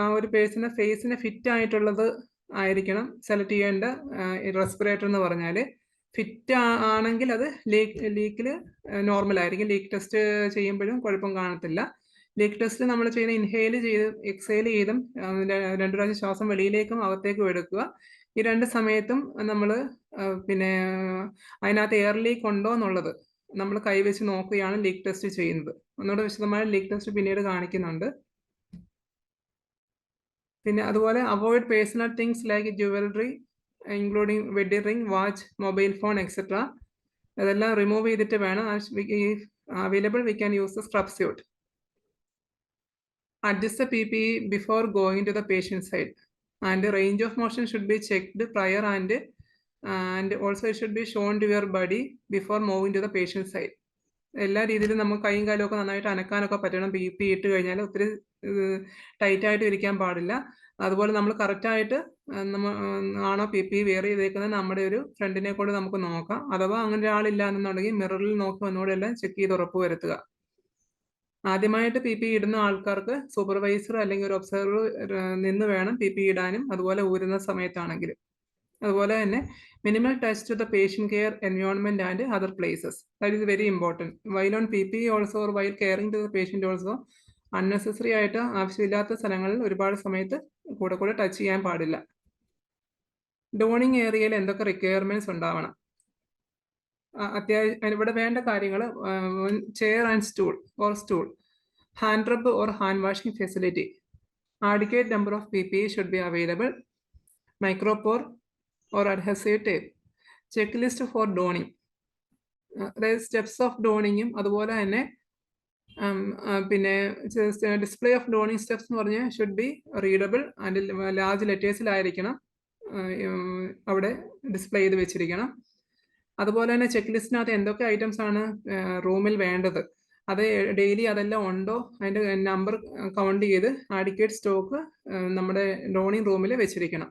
ആ ഒരു ഫേസിന് ഫിറ്റ് ആയിട്ടുള്ളത് ആയിരിക്കണം സെലക്ട് ചെയ്യേണ്ട റെസ്പിറേറ്റർ എന്ന് പറഞ്ഞാൽ. ഫിറ്റ് ആണെങ്കിൽ അത് ലീക്കിൽ നോർമൽ ആയിരിക്കും. ലീക്ക് ടെസ്റ്റ് ചെയ്യുമ്പോഴും കുഴപ്പം കാണത്തില്ല. ലീക്ക് ടെസ്റ്റ് നമ്മൾ ചെയ്യുന്ന ഇൻഹെയിൽ ചെയ്ത് എക്സെയിൽ ചെയ്തും 2 പ്രാവശ്യം ശ്വാസം വെളിയിലേക്കും അകത്തേക്കും എടുക്കുക. ഈ 2 സമയത്തും നമ്മൾ പിന്നെ അതിനകത്ത് എയർ ലീക്ക് ഉണ്ടോ എന്നുള്ളത് നമ്മൾ കൈവച്ച് നോക്കുകയാണ് ലീക്ക് ടെസ്റ്റ് ചെയ്യുന്നത്. ഒന്നുകൂടെ വിശദമായ ലീക്ക് ടെസ്റ്റ് പിന്നീട് കാണിക്കുന്നുണ്ട്. പിന്നെ അതുപോലെ avoid personal things like jewellery including wedding ring, watch, mobile phone etcetera. അതെല്ലാം റിമൂവ് ചെയ്തിട്ട് വേണം. Available we can use the scrub suit. Adjust the PPE before going to the patient side and range of motion should be checked prior and also it should be shown to your buddy before moving to the patient side. എല്ലാ രീതിയിലും നമുക്ക് കൈയും കാലും ഒക്കെ നന്നായിട്ട് അനക്കാനൊക്കെ പറ്റണം. PPE ഇട്ട് കഴിഞ്ഞാൽ ഒത്തിരി ടൈറ്റായിട്ട് ഇരിക്കാൻ പാടില്ല. അതുപോലെ നമ്മൾ കറക്റ്റായിട്ട് ആണോ PPE വെയർ ചെയ്തേക്കുന്നത് നമ്മുടെ ഒരു ഫ്രണ്ടിനെ കൊണ്ട് നമുക്ക് നോക്കാം. അഥവാ അങ്ങനെ ഒരാളില്ല എന്നുണ്ടെങ്കിൽ മിററിൽ നോക്കി ഒന്നുകൂടെ എല്ലാം ചെക്ക് ചെയ്ത് ഉറപ്പ് വരുത്തുക. ആദ്യമായിട്ട് PPE ഇടുന്ന ആൾക്കാർക്ക് സൂപ്പർവൈസർ അല്ലെങ്കിൽ ഒരു ഒബ്സർവർ നിന്ന് വേണം PPE ഇടാനും, അതുപോലെ ഊരുന്ന സമയത്താണെങ്കിലും. അതുപോലെ തന്നെ minimal touch to the patient care environment and other places. That is very important. While on PPE also or while caring to the patient also unnecessary ആയിട്ട് ആവശ്യമില്ലാത്ത സ്ഥലങ്ങളിൽ ഒരുപാട് സമയത്ത് കൂടെ ടച്ച് ചെയ്യാൻ പാടില്ല. ഡോണിങ് ഏരിയയിൽ എന്തൊക്കെ റിക്വയർമെന്റ്സ് ഉണ്ടാവണം? അത്യാവശ്യം ഇവിടെ വേണ്ട കാര്യങ്ങൾ: ചെയർ ആൻഡ് സ്റ്റൂൾ, ഹാൻഡ് റബ്ബ് or hand washing facility, adequate number of PPE should be available, micropore or adhesive tape, checklist for donning. അതായത് സ്റ്റെപ്സ് ഓഫ് ഡോണിങ്ങും അതുപോലെ തന്നെ പിന്നെ ഡിസ്പ്ലേ ഓഫ് ഡോണിങ് സ്റ്റെപ്സ് എന്ന് പറഞ്ഞാൽ should be readable and large ലെറ്റേഴ്സിലായിരിക്കണം അവിടെ ഡിസ്പ്ലേ ചെയ്ത് വെച്ചിരിക്കണം. അതുപോലെ തന്നെ ചെക്ക് ലിസ്റ്റിനകത്ത് എന്തൊക്കെ ഐറ്റംസ് ആണ് റൂമിൽ വേണ്ടത്, അത് ഡെയിലി അതെല്ലാം ഉണ്ടോ അതിൻ്റെ നമ്പർ കൗണ്ട് ചെയ്ത് ആഡിക്വേറ്റ് സ്റ്റോക്ക് നമ്മുടെ ഡോണിങ് റൂമിൽ വെച്ചിരിക്കണം.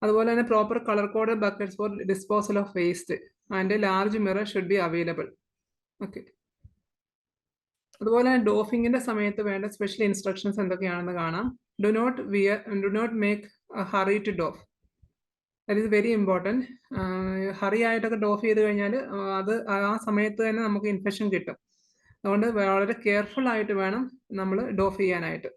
അതുപോലെ തന്നെ proper colour coded buckets for disposal of waste and large mirror should be available. Okay, അതുപോലെ ഡോഫിങ്ങിന്റെ സമയത്ത് വേണ്ട സ്പെഷ്യൽ ഇൻസ്ട്രക്ഷൻസ് എന്തൊക്കെയാണെന്ന് കാണാം. Do not make hurry to doff. That is very important. Hurry ആയിട്ടൊക്കെ ഡോഫ് ചെയ്ത് കഴിഞ്ഞാൽ അത് ആ സമയത്ത് തന്നെ നമുക്ക് ഇൻഫെക്ഷൻ കിട്ടും. അതുകൊണ്ട് വളരെ കെയർഫുൾ ആയിട്ട് വേണം നമ്മൾ ഡോഫ് ചെയ്യാനായിട്ട്.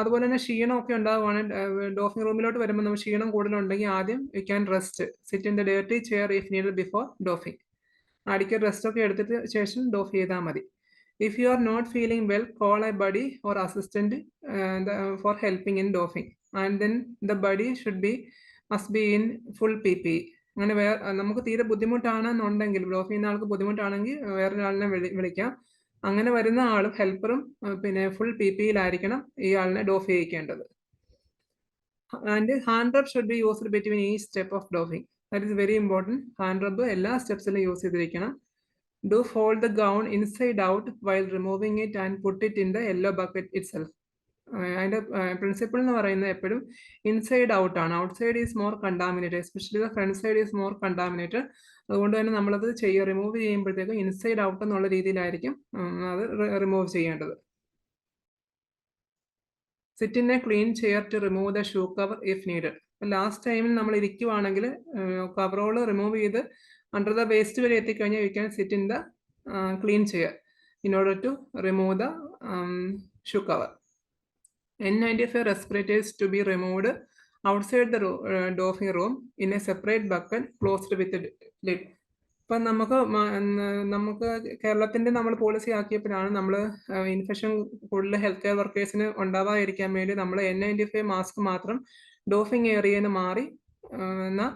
അതുപോലെ തന്നെ ക്ഷീണമൊക്കെ ഉണ്ടാവുകയാണെങ്കിൽ ഡോഫിംഗ് റൂമിലോട്ട് വരുമ്പോൾ നമ്മൾ ക്ഷീണം കൂടുതലുണ്ടെങ്കിൽ ആദ്യം you can rest, sit in the dirty chair if needed before doffing. അടിക്കൽ റെസ്റ്റ് ഒക്കെ എടുത്തിട്ട് ശേഷം ഡോഫ് ചെയ്താൽ മതി. If you are not feeling well, call a buddy or assistant for helping in doffing and then the buddy must be in full PPE. അങ്ങനെ നമുക്ക് തീരെ ബുദ്ധിമുട്ടാണെന്നുണ്ടെങ്കിൽ, ഡോഫ് ചെയ്യുന്ന ആൾക്ക് ബുദ്ധിമുട്ടാണെങ്കിൽ വേറൊരാളിനെ വിളിക്കാം. അങ്ങനെ വരുന്ന ആളും ഹെൽപ്പറും പിന്നെ ഫുൾ PPEയിലായിരിക്കണം ഈ ആളിനെ ഡോഫ് ചെയ്യിക്കേണ്ടത്. And hand rub should be used between each step of doffing. That is very important. Hand rub എല്ലാ സ്റ്റെപ്സിലും യൂസ് ചെയ്തിരിക്കണം. Do fold the gown inside out while removing it and put it in the yellow bucket itself. അതിൻ്റെ principle എന്ന് പറയുന്നത് എപ്പോഴും inside out ആണ്. Outside is more contaminated, especially the front side is more contaminated. അതുകൊണ്ട് തന്നെ നമ്മളത് remove ചെയ്യുമ്പോഴത്തേക്കും inside out എന്നുള്ള രീതിയിലായിരിക്കും അത് റിമൂവ് ചെയ്യേണ്ടത്. Sit in a clean chair to remove the shoe cover if needed. Last ടൈമിൽ നമ്മൾ ഇരിക്കുവാണെങ്കിൽ കവറോൾ റിമൂവ് ചെയ്ത് അണ്ടർ ദ വേസ്റ്റ് വരെ എത്തിക്കഴിഞ്ഞാൽ you can sit in the clean chair in order to remove the shoe cover. N95 respirators to be removed outside the doffing room in a separate bucket closed with a lid. ഇപ്പം നമുക്ക് കേരളത്തിൻ്റെ നമ്മൾ policy ആക്കിയപ്പോഴാണ് നമ്മൾ infection കൂടുതൽ health care വർക്കേഴ്സിന് ഉണ്ടാവാതിരിക്കാൻ വേണ്ടി നമ്മൾ N95 mask മാത്രം ഡോഫിങ് ഏരിയയിൽ മാറി എന്നാൽ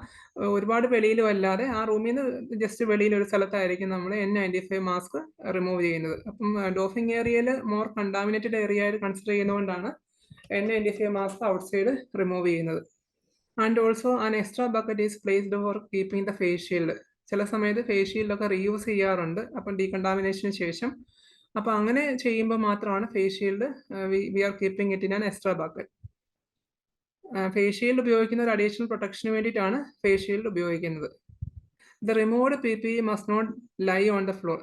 ഒരുപാട് വെളിയിലും അല്ലാതെ ആ റൂമിൽ നിന്ന് ജസ്റ്റ് വെളിയിൽ ഒരു സ്ഥലത്തായിരിക്കും നമ്മൾ N95 മാസ്ക് റിമൂവ് ചെയ്യുന്നത്. അപ്പം ഡോഫിങ് ഏരിയയിൽ മോർ കണ്ടാമിനേറ്റഡ് ഏരിയ ആയിട്ട് കൺസിഡർ ചെയ്യുന്നതുകൊണ്ടാണ് N95 മാസ്ക് ഔട്ട്സൈഡ് റിമൂവ് ചെയ്യുന്നത്. And also an extra bucket is placed for keeping the face shield. ചില സമയത്ത് ഫേസ് ഷീൽഡൊക്കെ റീയൂസ് ചെയ്യാറുണ്ട് അപ്പം ഡീകണ്ടാമിനേഷന് ശേഷം. അപ്പം അങ്ങനെ ചെയ്യുമ്പോൾ മാത്രമാണ് face shield we are keeping it in an extra bucket. Face shield ഉപയോഗിക്കുന്ന ഒരു അഡീഷണൽ പ്രൊട്ടക്ഷന് വേണ്ടിയിട്ടാണ് ഫേസ് ഷീൽഡ് ഉപയോഗിക്കുന്നത്. The removed PPE must not lie on the floor.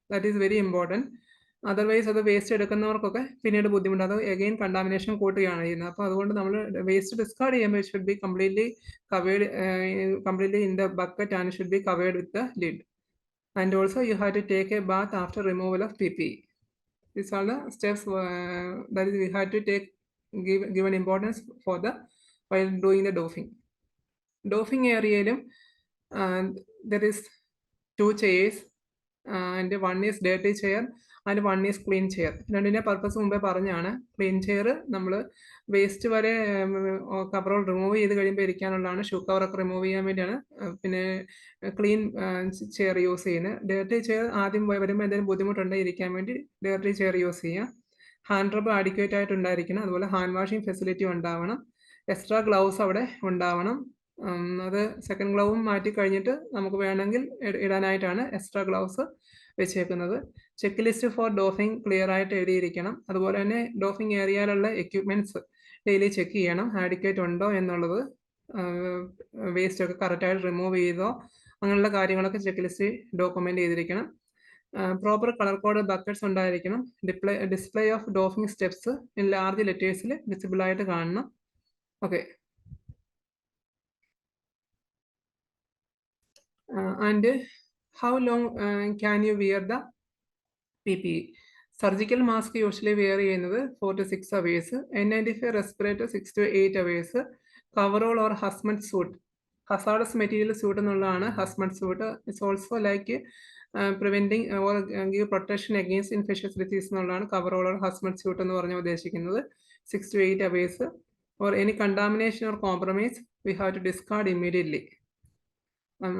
That is very important. Otherwise അത് വേസ്റ്റ് എടുക്കുന്നവർക്കൊക്കെ പിന്നീട് ബുദ്ധിമുട്ട്, അത് എഗെയിൻ കണ്ടാമിനേഷൻ കൂട്ടുകയാണ് ചെയ്യുന്നത്. അപ്പോൾ അതുകൊണ്ട് നമ്മൾ വേസ്റ്റ് ഡിസ്കാർഡ് ചെയ്യുമ്പോൾ should be completely in the bucket and should be covered with the lid. And also you have to take a bath after removal of PPE. These are the steps that is we have to give an importance for the while doing the doffing. Doffing ഏരിയയിലും there is 2 chairs and one is dirty chair and one is clean chair. രണ്ടിൻ്റെ purpose മുമ്പേ പറഞ്ഞാണ്. Clean chair നമ്മൾ waste വരെ coverall remove ചെയ്ത് കഴിയുമ്പോൾ ഇരിക്കാനുള്ളതാണ്, shoe കവറൊക്കെ remove ചെയ്യാൻ വേണ്ടിയാണ് പിന്നെ ക്ലീൻ ചെയർ യൂസ് ചെയ്യുന്നത്. ഡേർട്ടി ചെയർ ആദ്യം വരുമ്പോൾ എന്തെങ്കിലും ബുദ്ധിമുട്ടുണ്ടെങ്കിൽ ഇരിക്കാൻ വേണ്ടി ഡേർട്ടി ചെയർ യൂസ് ചെയ്യുക. ഹാൻഡ് റബ്ബ് അഡിക്വേറ്റ് ആയിട്ട് ഉണ്ടായിരിക്കണം, അതുപോലെ ഹാൻഡ് വാഷിംഗ് ഫെസിലിറ്റി ഉണ്ടാവണം, എക്സ്ട്രാ ഗ്ലൗസ് അവിടെ ഉണ്ടാവണം. അത് സെക്കൻഡ് ഗ്ലൗവും മാറ്റി കഴിഞ്ഞിട്ട് നമുക്ക് വേണമെങ്കിൽ ഇടാനായിട്ടാണ് എക്സ്ട്രാ ഗ്ലൗസ് വെച്ചേക്കുന്നത്. ചെക്ക് ലിസ്റ്റ് ഫോർ ഡോഫിംഗ് ക്ലിയർ ആയിട്ട് എഴുതിയിരിക്കണം. അതുപോലെ തന്നെ ഡോഫിംഗ് ഏരിയയിലുള്ള എക്യുപ്മെൻറ്റ്സ് ഡെയിലി ചെക്ക് ചെയ്യണം, ആഡിക്വേറ്റ് ഉണ്ടോ എന്നുള്ളത്, വേസ്റ്റ് ഒക്കെ കറക്റ്റായിട്ട് റിമൂവ് ചെയ്തോ, അങ്ങനെയുള്ള കാര്യങ്ങളൊക്കെ ചെക്ക് ലിസ്റ്റ് ഡോക്യുമെൻ്റ് ചെയ്തിരിക്കണം. പ്രോപ്പർ കളർ കോഡ് ബക്കറ്റ്സ് ഉണ്ടായിരിക്കണം. Display of doffing steps in large ലെറ്റേഴ്സിൽ വിസിബിൾ ആയിട്ട് കാണണം. Okay. And how long can you wear the PPE? Surgical mask usually wear ചെയ്യുന്നത് 4 to 6 hours, N95 respirator 6 to 8 hours, coverall or hazmat suit, hazardous material suit എന്നുള്ളതാണ് ഹസ്മഡ് suit. It's also like preventing or give protection against infectious disease എന്നുള്ളതാണ് coverall or hazmat suit എന്ന് പറഞ്ഞ് ഉദ്ദേശിക്കുന്നത്. 6 to 8 hours. Or any contamination or compromise we have to discard immediately.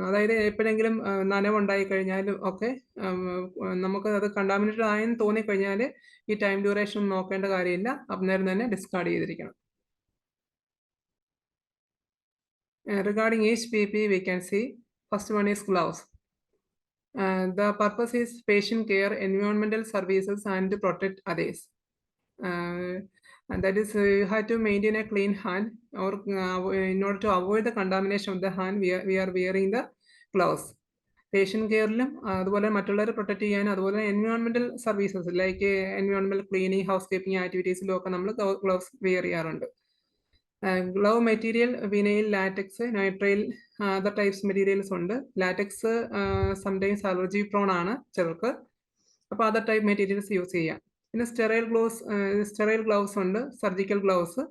അതായത് എപ്പോഴെങ്കിലും നനവുണ്ടായി കഴിഞ്ഞാലും ഒക്കെ നമുക്ക് അത് കണ്ടാമിനേറ്റഡ് ആയെന്ന് തോന്നിക്കഴിഞ്ഞാൽ ഈ ടൈം ഡ്യൂറേഷൻ നോക്കേണ്ട കാര്യമില്ല, അന്നേരം തന്നെ ഡിസ്കാർഡ് ചെയ്തിരിക്കണം. Regarding each PPE we can see first one is gloves. The purpose is patient care, environmental services and to protect others. And that is you have to maintain a clean hand, or in order to avoid the contamination of the hand we are wearing the gloves. Patient കെയറിലും അതുപോലെ മറ്റുള്ളവരെ protect ചെയ്യാനും അതുപോലെ environmental services like environmental cleaning, housekeeping ആക്ടിവിറ്റീസിലും ഒക്കെ നമ്മൾ gloves wear ചെയ്യാറുണ്ട്. Glove material vinyl, latex, nitrile, other types materials ഉണ്ട്. ലാറ്റക്സ് സംടൈംസ് അലർജി പ്രോൺ ആണ് ചിലർക്ക്, അപ്പോൾ അതർ ടൈപ്പ് മെറ്റീരിയൽസ് യൂസ് ചെയ്യാം. പിന്നെ സ്റ്റെറൈൽ ഗ്ലൗസ് ഉണ്ട്, surgical gloves,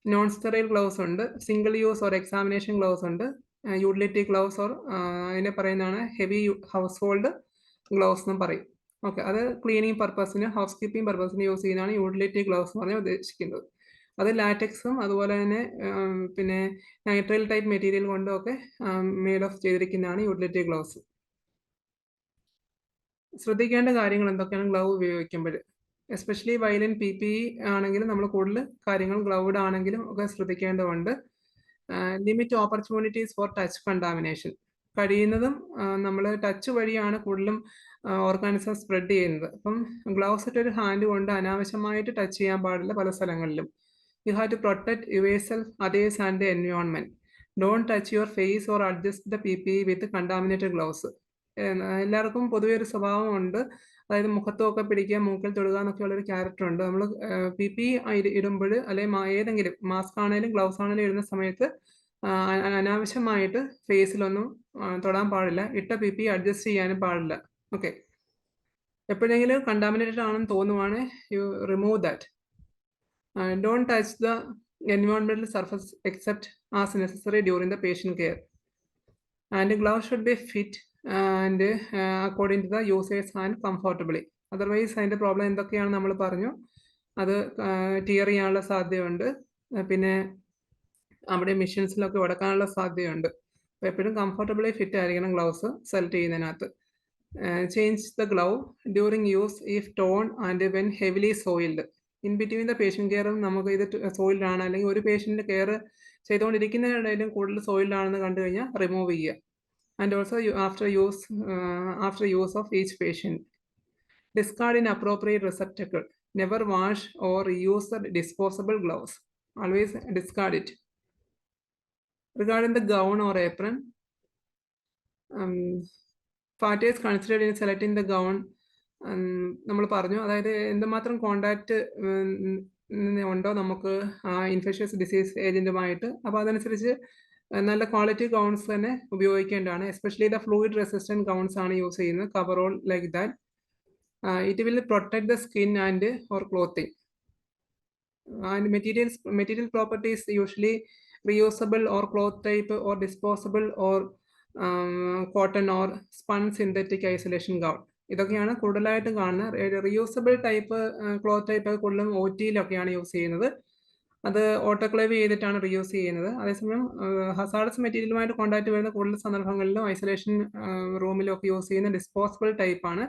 non sterile gloves ഉണ്ട്, single use or examination gloves ഉണ്ട്, യൂട്ടിലിറ്റി ഗ്ലൗസ് ഓർ അതിനെ പറയുന്നതാണ് ഹെവി ഹൗസ് ഹോൾഡ് ഗ്ലൗസ് എന്നും പറയും. ഓക്കെ, അത് ക്ലീനിങ് പർപ്പസിന്, ഹൗസ് കീപ്പിംഗ് പർപ്പസിന് യൂസ് ചെയ്യുന്നതാണ് യൂട്ടിലിറ്റി ഗ്ലൗസ് എന്ന് പറഞ്ഞാൽ ഉദ്ദേശിക്കുന്നത്. അത് ലാറ്റക്സും അതുപോലെ തന്നെ പിന്നെ നൈട്രൈൽ ടൈപ്പ് മെറ്റീരിയൽ കൊണ്ടും ഒക്കെ മെയ്ഡ് ഓഫ് ചെയ്തിരിക്കുന്നതാണ് യൂട്ടിലിറ്റി ഗ്ലൗസ്. ശ്രദ്ധിക്കേണ്ട കാര്യങ്ങൾ എന്തൊക്കെയാണ് ഗ്ലൗ ഉപയോഗിക്കുമ്പോൾ, എസ്പെഷ്യലി വയലിൻ PPE ആണെങ്കിലും നമ്മൾ കൂടുതൽ കാര്യങ്ങൾ ഗ്ലൗഡ് ആണെങ്കിലും ഒക്കെ ശ്രദ്ധിക്കേണ്ടതുണ്ട്. Limit opportunities for touch contamination. കഴിയുന്നതും നമ്മൾ ടച്ച് വഴിയാണ് കൂടുതലും ഓർഗാനിസം സ്പ്രെഡ് ചെയ്യുന്നത്. അപ്പം ഗ്ലൗസ് ഇട്ടൊരു ഹാൻഡ് കൊണ്ട് അനാവശ്യമായിട്ട് ടച്ച് ചെയ്യാൻ പാടില്ല പല സ്ഥലങ്ങളിലും. You have to protect yourself, others and the environment. Don't touch your face or adjust the PPE with contaminated gloves. എല്ലാവർക്കും പൊതുവെ ഒരു സ്വഭാവമുണ്ട്, അതായത് മുഖത്തൊക്കെ പിടിക്കുക, മൂക്കിൽ തൊടുക എന്നൊക്കെ ഉള്ളൊരു ക്യാരക്ടർ ഉണ്ട്. നമ്മൾ PPE ഇടുമ്പോൾ അല്ലെങ്കിൽ ഏതെങ്കിലും മാസ്ക് ആണെങ്കിലും ഗ്ലൗസ് ആണെങ്കിലും ഇടുന്ന സമയത്ത് അനാവശ്യമായിട്ട് ഫേസിലൊന്നും തൊടാൻ പാടില്ല. ഇട്ട PPE അഡ്ജസ്റ്റ് ചെയ്യാനും പാടില്ല. ഓക്കെ, എപ്പോഴെങ്കിലും കണ്ടാമിനേറ്റഡ് ആണെന്ന് തോന്നുവാണെങ്കിൽ you remove that. Don't touch the environmental surface except as necessary during the patient care. And gloves should be fit and according to the user's hand comfortably. Otherwise അതിൻ്റെ problem എന്തൊക്കെയാണ് നമ്മൾ പറഞ്ഞു, അത് tear ചെയ്യാനുള്ള സാധ്യതയുണ്ട്, പിന്നെ അവിടെ മെഷീൻസിലൊക്കെ ഉടക്കാനുള്ള സാധ്യതയുണ്ട്. അപ്പോൾ എപ്പോഴും കംഫർട്ടബിളി ഫിറ്റ് ആയിരിക്കണം ഗ്ലൗസ് സെലക്ട് ചെയ്യുന്നതിനകത്ത്. Change the glove during use if torn and when heavily soiled. In between the patient കെയറും നമുക്ക് ഇത് സോയിൽഡാണ് അല്ലെങ്കിൽ ഒരു പേഷ്യൻ്റ് കെയർ ചെയ്തുകൊണ്ടിരിക്കുന്നതിനിടയിലും കൂടുതൽ സോയിൽഡാണെന്ന് കണ്ടു കഴിഞ്ഞാൽ റിമൂവ് ചെയ്യുക. And also after use of each patient. Discard in appropriate receptacle. Never wash or use the disposable gloves. Always discard it. Regarding the gown or apron, factors considered in selecting the gown, നമ്മൾ പറഞ്ഞു, അതായത് എന്തുമാത്രം contact ഉണ്ടോ നമുക്ക് infectious disease ഏജൻറ്റുമായിട്ട്. അപ്പോൾ അതനുസരിച്ച് നല്ല quality gowns തന്നെ ഉപയോഗിക്കേണ്ടതാണ്. Especially the fluid resistant gowns ആണ് യൂസ് ചെയ്യുന്നത്. Coverall like that. It will protect the skin and or clothing. And material properties usually reusable or cloth type or disposable or cotton or spun synthetic isolation gown. ഇതൊക്കെയാണ് കൂടുതലായിട്ട് കാണുന്നത്. Reusable type cloth type കൂടുതലും OT-ലൊക്കെയാണ് use ചെയ്യുന്നത്. അത് autoclave ചെയ്തിട്ടാണ് reuse ചെയ്യുന്നത്. അതേസമയം hazardous മെറ്റീരിയലുമായിട്ട് contact വരുന്ന കൂടുതൽ സന്ദർഭങ്ങളിലും ഐസൊലേഷൻ റൂമിലും ഒക്കെ യൂസ് ചെയ്യുന്ന ഡിസ്പോസിബിൾ ടൈപ്പാണ്.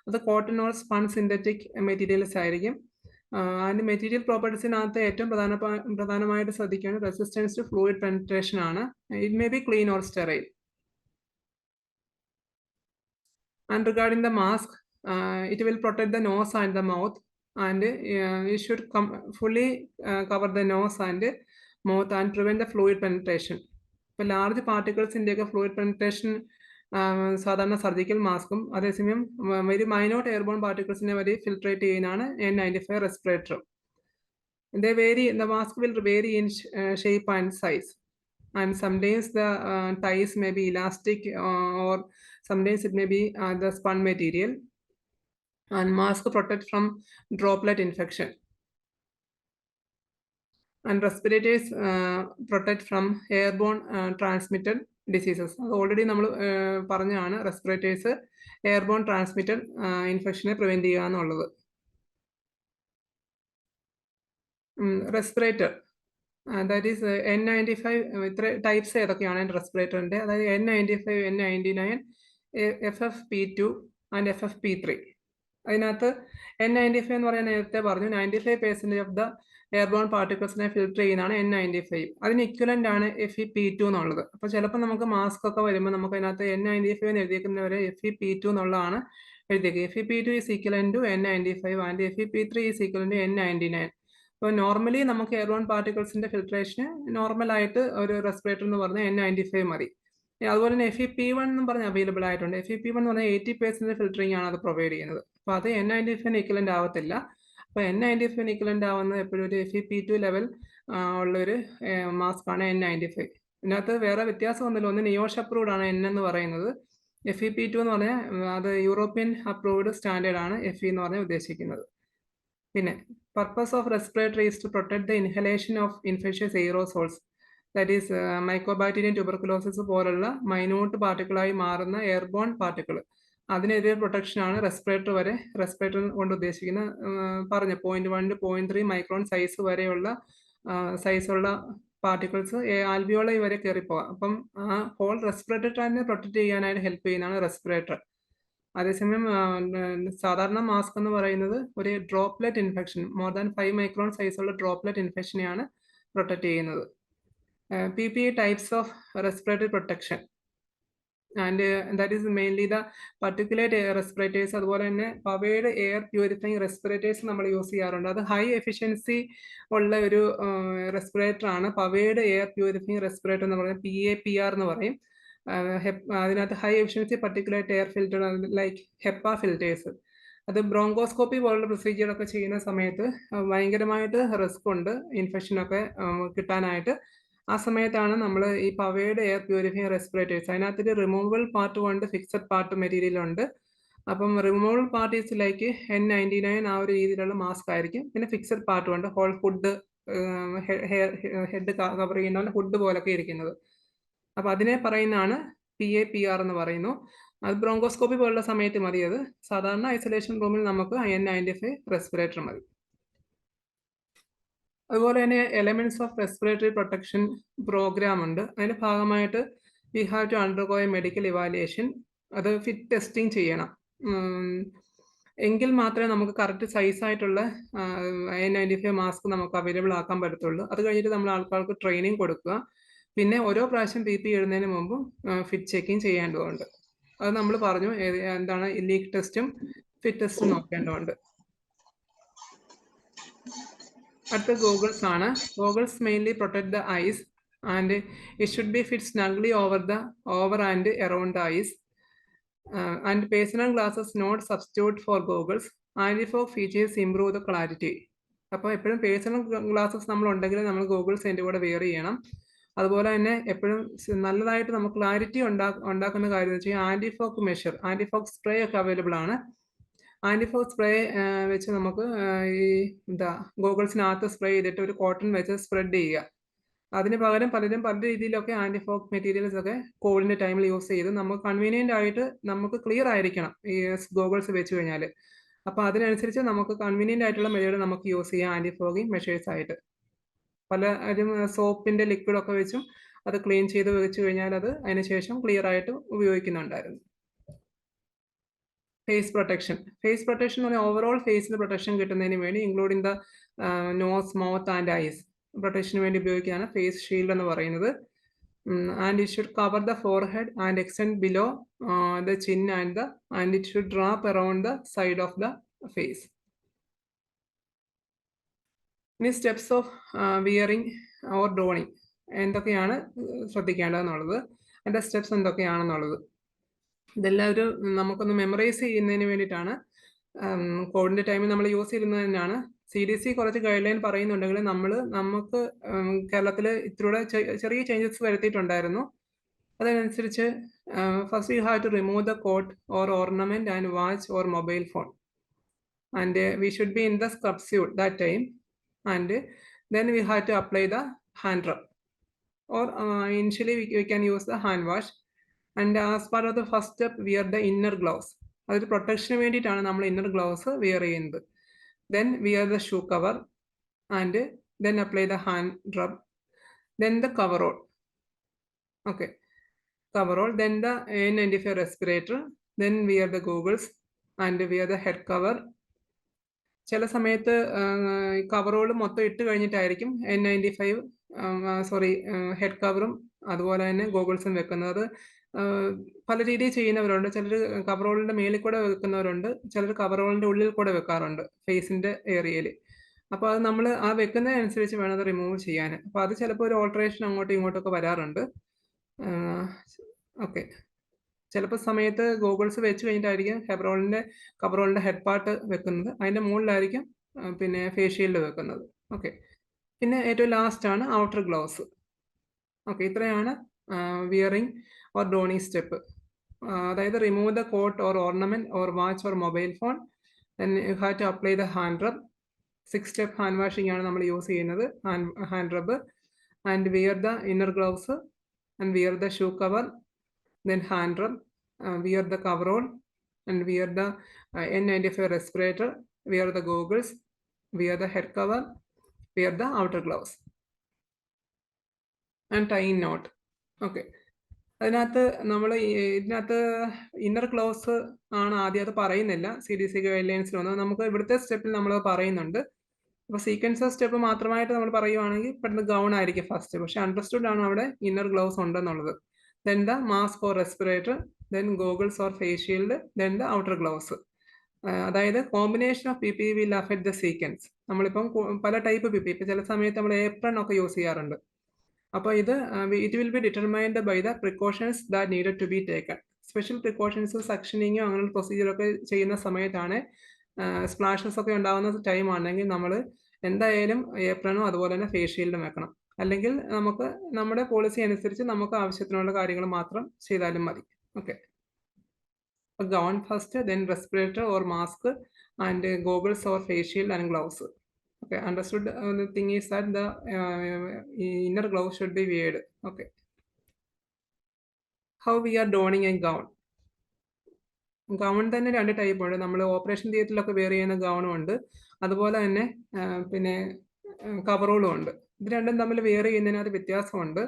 അത് cotton or spun synthetic materials ആയിരിക്കും. അതിൻ്റെ മെറ്റീരിയൽ പ്രോപ്പർട്ടീസിനകത്ത് ഏറ്റവും പ്രധാനമായിട്ട് ശ്രദ്ധിക്കേണ്ടത് റെസിസ്റ്റൻസ് ടു ഫ്ലൂയിഡ് പെനിട്രേഷൻ ആണ്. It may be clean or sterile. And regarding the mask, it will protect the nose and the mouth, and you should fully cover the nose and mouth and prevent the fluid penetration. ഇപ്പോൾ large പാർട്ടിക്കിൾസിൻ്റെയൊക്കെ fluid penetration സാധാരണ surgical മാസ്കും, അതേസമയം very minute airborne പാർട്ടിക്കിൾസിനെ വരെ filtrate ചെയ്യുന്നതാണ് N95 respirator. The mask will vary in shape and size, and sometimes the ties may be elastic or sometimes it may be the spun material. And mask protect from droplet infection. And respirators protect from airborne transmitted diseases. അത് already നമ്മൾ പറഞ്ഞാണ്, respirators airborne transmitted ഇൻഫെക്ഷനെ prevent ചെയ്യുക എന്നുള്ളത്. Respirator that is N95. ഇത്ര types ഏതൊക്കെയാണ് റെസ്പിറേറ്ററിൻ്റെ, അതായത് N95, N99, FFP2 and FFP3. അതിനകത്ത് N95 എന്ന് പറയാൻ നേരത്തെ പറഞ്ഞു 95% ഓഫ് ദ എയർബോൺ പാർട്ടിക്കിൾസിനെ ഫിൽട്ടർ ചെയ്യുന്നതാണ് N95. അതിന് ഇക്വലൻ്റ് ആണ് FEP2 എന്നുള്ളത്. അപ്പോൾ ചിലപ്പോൾ നമുക്ക് മാസ്ക് ഒക്കെ വരുമ്പോൾ നമുക്ക് അതിനകത്ത് N95 എന്ന് എഴുതിയിരിക്കുന്നവരെ FEP2 എന്നുള്ളതാണ് എഴുതിയേക്കുക. FEP2 is equivalent to N95 and FEP3 is equivalent to N99. അപ്പോൾ നോർമലി നമുക്ക് എയർബോൺ പാർട്ടിക്കിൾസിൻ്റെ ഫിൽട്രേഷന് നോർമലായിട്ട് ഒരു റെസ്പിറേറ്റർ എന്ന് പറഞ്ഞാൽ N95 മതി. അതുപോലെ തന്നെ FEP1 എന്നും പറഞ്ഞ് അവൈലബിൾ ആയിട്ടുണ്ട്. FEP1 എന്ന് പറഞ്ഞാൽ 80% ഫിൽറ്ററിംഗ് ആണ് അത് പ്രൊവൈഡ് ചെയ്യുന്നത്. അപ്പോൾ അത് N95 ഇക്വലൻ്റ് ആവത്തില്ല. അപ്പോൾ N95 ഇക്വലൻ്റ് ആവുന്ന എപ്പോഴും ഒരു FEP2 ലെവൽ ഉള്ളൊരു മാസ്ക് ആണ് N95. ഇതിനകത്ത് വേറെ വ്യത്യാസമൊന്നുമില്ല. ഒന്ന് നിയോഷ് അപ്രൂവ്ഡ് ആണ് N എന്ന് പറയുന്നത്. FEP2 എന്ന് പറഞ്ഞാൽ അത് യൂറോപ്യൻ അപ്രൂവ്ഡ് സ്റ്റാൻഡേർഡ് ആണ് FE എന്ന് പറഞ്ഞാൽ ഉദ്ദേശിക്കുന്നത്. പിന്നെ purpose of respiratory is to protect the inhalation of infectious aerosols, that is mycobacterium tuberculosis പോലുള്ള മൈന്യൂട്ട് പാർട്ടിക്കിളായി മാറുന്ന എയർബോൺ പാർട്ടിക്കിൾ, അതിനെതിരെ പ്രൊട്ടക്ഷനാണ് റെസ്പിറേറ്റർ കൊണ്ട് ഉദ്ദേശിക്കുന്ന. പറഞ്ഞ 0.1 to 0.3 മൈക്രോൺ സൈസ് വരെയുള്ള സൈസുള്ള പാർട്ടിക്കിൾസ് ആൽവിയോളി വരെ കയറിപ്പോകാം. അപ്പം ആ ഹോൾ റെസ്പിറേറ്റർ തന്നെ പ്രൊട്ടക്ട് ചെയ്യാനായിട്ട് ഹെൽപ്പ് ചെയ്യുന്നതാണ് റെസ്പിറേറ്റർ. അതേസമയം സാധാരണ മാസ്ക് എന്ന് പറയുന്നത് ഒരു droplet infection, more than 5 micron സൈസുള്ള ഡ്രോപ്ലെറ്റ് ഇൻഫെക്ഷനെയാണ് പ്രൊട്ടക്ട് ചെയ്യുന്നത്. PPE types of respiratory protection. And that is mainly the particulate air respirators. അതുപോലെ തന്നെ പവേഡ് എയർ പ്യൂരിഫൈങ് റെസ്പിറേറ്റേഴ്സ് നമ്മൾ യൂസ് ചെയ്യാറുണ്ട്. അത് ഹൈ എഫിഷ്യൻസി ഉള്ള ഒരു റെസ്പിറേറ്റർ ആണ് പവേഡ് എയർ പ്യൂരിഫൈങ് റെസ്പിറേറ്റർ എന്ന് പറയുന്നത്, PAPR എന്ന് പറയും. അതിനകത്ത് high efficiency particulate air filter like HEPA filters. അത് ബ്രോങ്കോസ്കോപ്പി പോലുള്ള പ്രൊസീജിയർ ഒക്കെ ചെയ്യുന്ന സമയത്ത് ഭയങ്കരമായിട്ട് റിസ്ക് ഉണ്ട് ഇൻഫെക്ഷനൊക്കെ കിട്ടാനായിട്ട്. ആ സമയത്താണ് നമ്മൾ ഈ പവേഡ് എയർ പ്യൂരിഫൈങ് റെസ്പിറേറ്റേഴ്സ്, അതിനകത്ത് റിമൂവബിൾ പാർട്ടും ഉണ്ട്, ഫിക്സഡ് പാർട്ട് മെറ്റീരിയൽ ഉണ്ട്. അപ്പം removable part is like N99 ആ ഒരു രീതിയിലുള്ള മാസ്ക് ആയിരിക്കും. പിന്നെ ഫിക്സഡ് പാർട്ടും ഉണ്ട്, ഹോൾ ഹുഡ്, ഹെഡ് കവർ ചെയ്യുന്ന ഹുഡ് പോലൊക്കെ ഇരിക്കുന്നത്. അപ്പൊ അതിനെ പറയുന്നതാണ് PAPR എന്ന് പറയുന്നു. അത് ബ്രോങ്കോസ്കോപ്പി പോലുള്ള സമയത്ത് മതി. അത് സാധാരണ ഐസൊലേഷൻ റൂമിൽ നമുക്ക് N95 റെസ്പിറേറ്റർ മതി. അതുപോലെ തന്നെ elements of respiratory protection program ഉണ്ട്. അതിന്റെ ഭാഗമായിട്ട് we have to undergo a medical evaluation. അത് ഫിറ്റ് ടെസ്റ്റിംഗ് ചെയ്യണം. എങ്കിൽ മാത്രമേ നമുക്ക് കറക്റ്റ് സൈസ് ആയിട്ടുള്ള N95 മാസ്ക് നമുക്ക് അവൈലബിൾ ആക്കാൻ പറ്റത്തുള്ളൂ. അത് കഴിഞ്ഞിട്ട് നമ്മൾ ആൾക്കാർക്ക് ട്രെയിനിങ് കൊടുക്കുക. പിന്നെ ഓരോ പ്രാവശ്യം PP ഇടുന്നതിന് മുമ്പും ഫിറ്റ് ചെക്കിങ് ചെയ്യേണ്ടതുണ്ട്. അത് നമ്മൾ പറഞ്ഞു എന്താണ് ലീക്ക് ടെസ്റ്റും ഫിറ്റ് ടെസ്റ്റും നോക്കേണ്ടതുണ്ട്. അടുത്ത ഗോഗിൾസ് ആണ്. Goggles mainly protect the eyes and it should be fit snugly over and around the eyes. And personal glasses not substitute for goggles. Antifog features improve the clarity. അപ്പോൾ എപ്പോഴും personal glasses നമ്മൾ ഉണ്ടെങ്കിൽ നമ്മൾ goggles അതിൻ്റെ കൂടെ wear ചെയ്യണം. അതുപോലെ തന്നെ എപ്പോഴും നല്ലതായിട്ട് നമുക്ക് ക്ലാരിറ്റി ഉണ്ടാക്കുന്ന കാര്യം എന്ന് വെച്ചാൽ ആന്റിഫോഗ് മെഷർ, ആന്റിഫോഗ് സ്പ്രേ ഒക്കെ അവൈലബിൾ ആണ്. ആന്റിഫോഗ് സ്പ്രേ വെച്ച് നമുക്ക് ഈ ഗോഗിൾസിനകത്ത് സ്പ്രേ ചെയ്തിട്ട് ഒരു കോട്ടൺ വെച്ച് സ്പ്രെഡ് ചെയ്യുക. അതിന് പകരം പലരും പല രീതിയിലൊക്കെ ആന്റിഫോഗ് മെറ്റീരിയൽസ് ഒക്കെ കോവിഡിന്റെ ടൈമിൽ യൂസ് ചെയ്ത് നമുക്ക് കൺവീനിയന്റ് ആയിട്ട് നമുക്ക് ക്ലിയർ ആയിരിക്കണം ഈ ഗോഗിൾസ് വെച്ച് കഴിഞ്ഞാൽ. അപ്പൊ അതിനനുസരിച്ച് നമുക്ക് കൺവീനിയന്റ് ആയിട്ടുള്ള മെത്തേഡ് നമുക്ക് യൂസ് ചെയ്യാം ആന്റിഫോഗിങ് മെഷേഴ്സ് ആയിട്ട്. പലരും സോപ്പിന്റെ ലിക്വിഡ് ഒക്കെ വെച്ചും അത് ക്ലീൻ ചെയ്ത് വെച്ച് കഴിഞ്ഞാൽ അത് അതിനുശേഷം ക്ലിയർ ആയിട്ട് ഉപയോഗിക്കുന്നുണ്ടായിരുന്നു. Face protection. ഫേസ് പ്രൊട്ടക്ഷൻ എന്ന് പറഞ്ഞാൽ ഓവറോൾ ഫേസിന് പ്രൊട്ടക്ഷൻ കിട്ടുന്നതിന് വേണ്ടി including the nose, mouth and eyes പ്രൊട്ടക്ഷന് വേണ്ടി ഉപയോഗിക്കുകയാണ് ഫേസ് ഷീൽഡ് എന്ന് പറയുന്നത്. And it should cover the forehead and extend below the chin and it should drape around the side of the face. ഇനി steps of wearing or donning എന്തൊക്കെയാണ് ശ്രദ്ധിക്കേണ്ടതെന്നുള്ളത്, അതിൻ്റെ steps എന്തൊക്കെയാണെന്നുള്ളത് ഇതെല്ലാം ഒരു നമുക്കൊന്ന് മെമ്മറൈസ് ചെയ്യുന്നതിന് വേണ്ടിയിട്ടാണ്. കോവിഡിന്റെ ടൈമിൽ നമ്മൾ യൂസ് ചെയ്യുന്നത് തന്നെയാണ്. CDC കുറച്ച് ഗൈഡ് ലൈൻ പറയുന്നുണ്ടെങ്കിൽ നമുക്ക് കേരളത്തിൽ ഇത്തിലൂടെ ചെറിയ ചേഞ്ചസ് വരുത്തിയിട്ടുണ്ടായിരുന്നു. അതനുസരിച്ച് first you have to remove the coat or ornament and watch or mobile phone and we should be in the scrub suit that time and then we have to apply the hand rub or initially we can use the hand wash. And as part of the first step wear the inner gloves. അതൊരു പ്രൊട്ടക്ഷന് വേണ്ടിയിട്ടാണ് നമ്മൾ inner gloves wear ചെയ്യുന്നത്. then wear the shoe cover and then apply the hand rub, then the coverall. Okay, coverall, then the N95 respirator, then wear the goggles and wear the head cover. ചില സമയത്ത് coverall മൊത്തം ഇട്ട് കഴിഞ്ഞിട്ടായിരിക്കും N95 head കവറും അതുപോലെ തന്നെ ഗോഗിൾസും വെക്കുന്നത്. പല രീതിയിൽ ചെയ്യുന്നവരുണ്ട്. ചിലർ കവറോളിന്റെ മേളിൽ കൂടെ വെക്കുന്നവരുണ്ട്, ചിലർ കവറോളിന്റെ ഉള്ളിൽ കൂടെ വെക്കാറുണ്ട് ഫേസിന്റെ ഏരിയയിൽ. അപ്പോൾ അത് നമ്മൾ ആ വെക്കുന്നതിനനുസരിച്ച് വേണം അത് റിമൂവ് ചെയ്യാൻ. അപ്പോൾ അത് ചിലപ്പോൾ ഒരു ഓൾട്ടറേഷൻ അങ്ങോട്ടും ഇങ്ങോട്ടൊക്കെ വരാറുണ്ട്. ഓക്കെ, ചിലപ്പോൾ സമയത്ത് ഗോഗിൾസ് വെച്ച് കഴിഞ്ഞിട്ടായിരിക്കും കവറോളിന്റെ ഹെഡ് പാർട്ട് വെക്കുന്നത്, അതിന്റെ മുകളിലായിരിക്കും പിന്നെ ഫേസ് ഷീൽഡ് വെക്കുന്നത്. ഓക്കെ, പിന്നെ ഏറ്റവും ലാസ്റ്റ് ആണ് ഔട്ടർ ഗ്ലൗസ്. ഓക്കെ, ഇത്രയാണ് വിയറിംഗ് ഓർ ഡോണിങ് സ്റ്റെപ്പ്. അതായത് remove the coat or ornament or watch or mobile phone, then you have to apply the hand rub. 6 step hand washing ആണ് നമ്മൾ use ചെയ്യുന്നത്, hand rub. And wear the inner gloves and wear the shoe cover, then hand rub, wear the coverall and wear the N95 respirator, wear the goggles, wear the head cover, wear the outer gloves and tying knot. Okay, അതിനകത്ത് നമ്മൾ ഇതിനകത്ത് inner gloves ആണ് ആദ്യം, അത് പറയുന്നില്ല CDC guide ലൈൻസിൽ വന്നത്. നമുക്ക് ഇവിടുത്തെ സ്റ്റെപ്പിൽ നമ്മൾ പറയുന്നുണ്ട്. അപ്പോൾ സീക്വൻസ് സ്റ്റെപ്പ് മാത്രമായിട്ട് നമ്മൾ പറയുവാണെങ്കിൽ പെട്ടെന്ന് ഗൗൺ ആയിരിക്കും ഫസ്റ്റ്, പക്ഷെ അണ്ടർസ്റ്റുഡ് ആണ് അവിടെ ഇന്നർ ഗ്ലൗസ് ഉണ്ടെന്നുള്ളത്. then the mask or respirator, then goggles or face shield, then the outer gloves. അതായത് combination of P P will affect the sequence. നമ്മളിപ്പം പല ടൈപ്പ് പി പി, ഇപ്പം ചില സമയത്ത് നമ്മൾ ഏപ്രൺ ഒക്കെ യൂസ് ചെയ്യാറുണ്ട്. അപ്പോൾ ഇത് it will be determined by the precautions that needed to be taken. Special precautions സക്ഷനിങ്ങോ അങ്ങനെയുള്ള പ്രൊസീജിയറൊക്കെ ചെയ്യുന്ന സമയത്താണ് സ്പ്ലാഷസ് ഒക്കെ ഉണ്ടാകുന്ന ടൈം ആണെങ്കിൽ നമ്മൾ എന്തായാലും ഏപ്രണോ അതുപോലെ തന്നെ ഫേസ് ഷീൽഡും വെക്കണം. അല്ലെങ്കിൽ നമുക്ക് നമ്മുടെ പോളിസി അനുസരിച്ച് നമുക്ക് ആവശ്യത്തിനുള്ള കാര്യങ്ങൾ മാത്രം ചെയ്താലും മതി. Okay, gown first, then respirator or mask, and goggles or face shield and gloves. Okay, understood. The thing is that the inner gloves should be weared. Okay, how we are donning a gown. Gown തന്നെ രണ്ട് type ഉണ്ട്. നമ്മൾ operation തിയേറ്ററിലൊക്കെ wear ചെയ്യുന്ന ഗൗണും ഉണ്ട്, അതുപോലെ തന്നെ പിന്നെ കവറോളും ഉണ്ട്. ഇത് രണ്ടും തമ്മിൽ വെയർ ചെയ്യുന്നതിനകത്ത് വ്യത്യാസമുണ്ട്.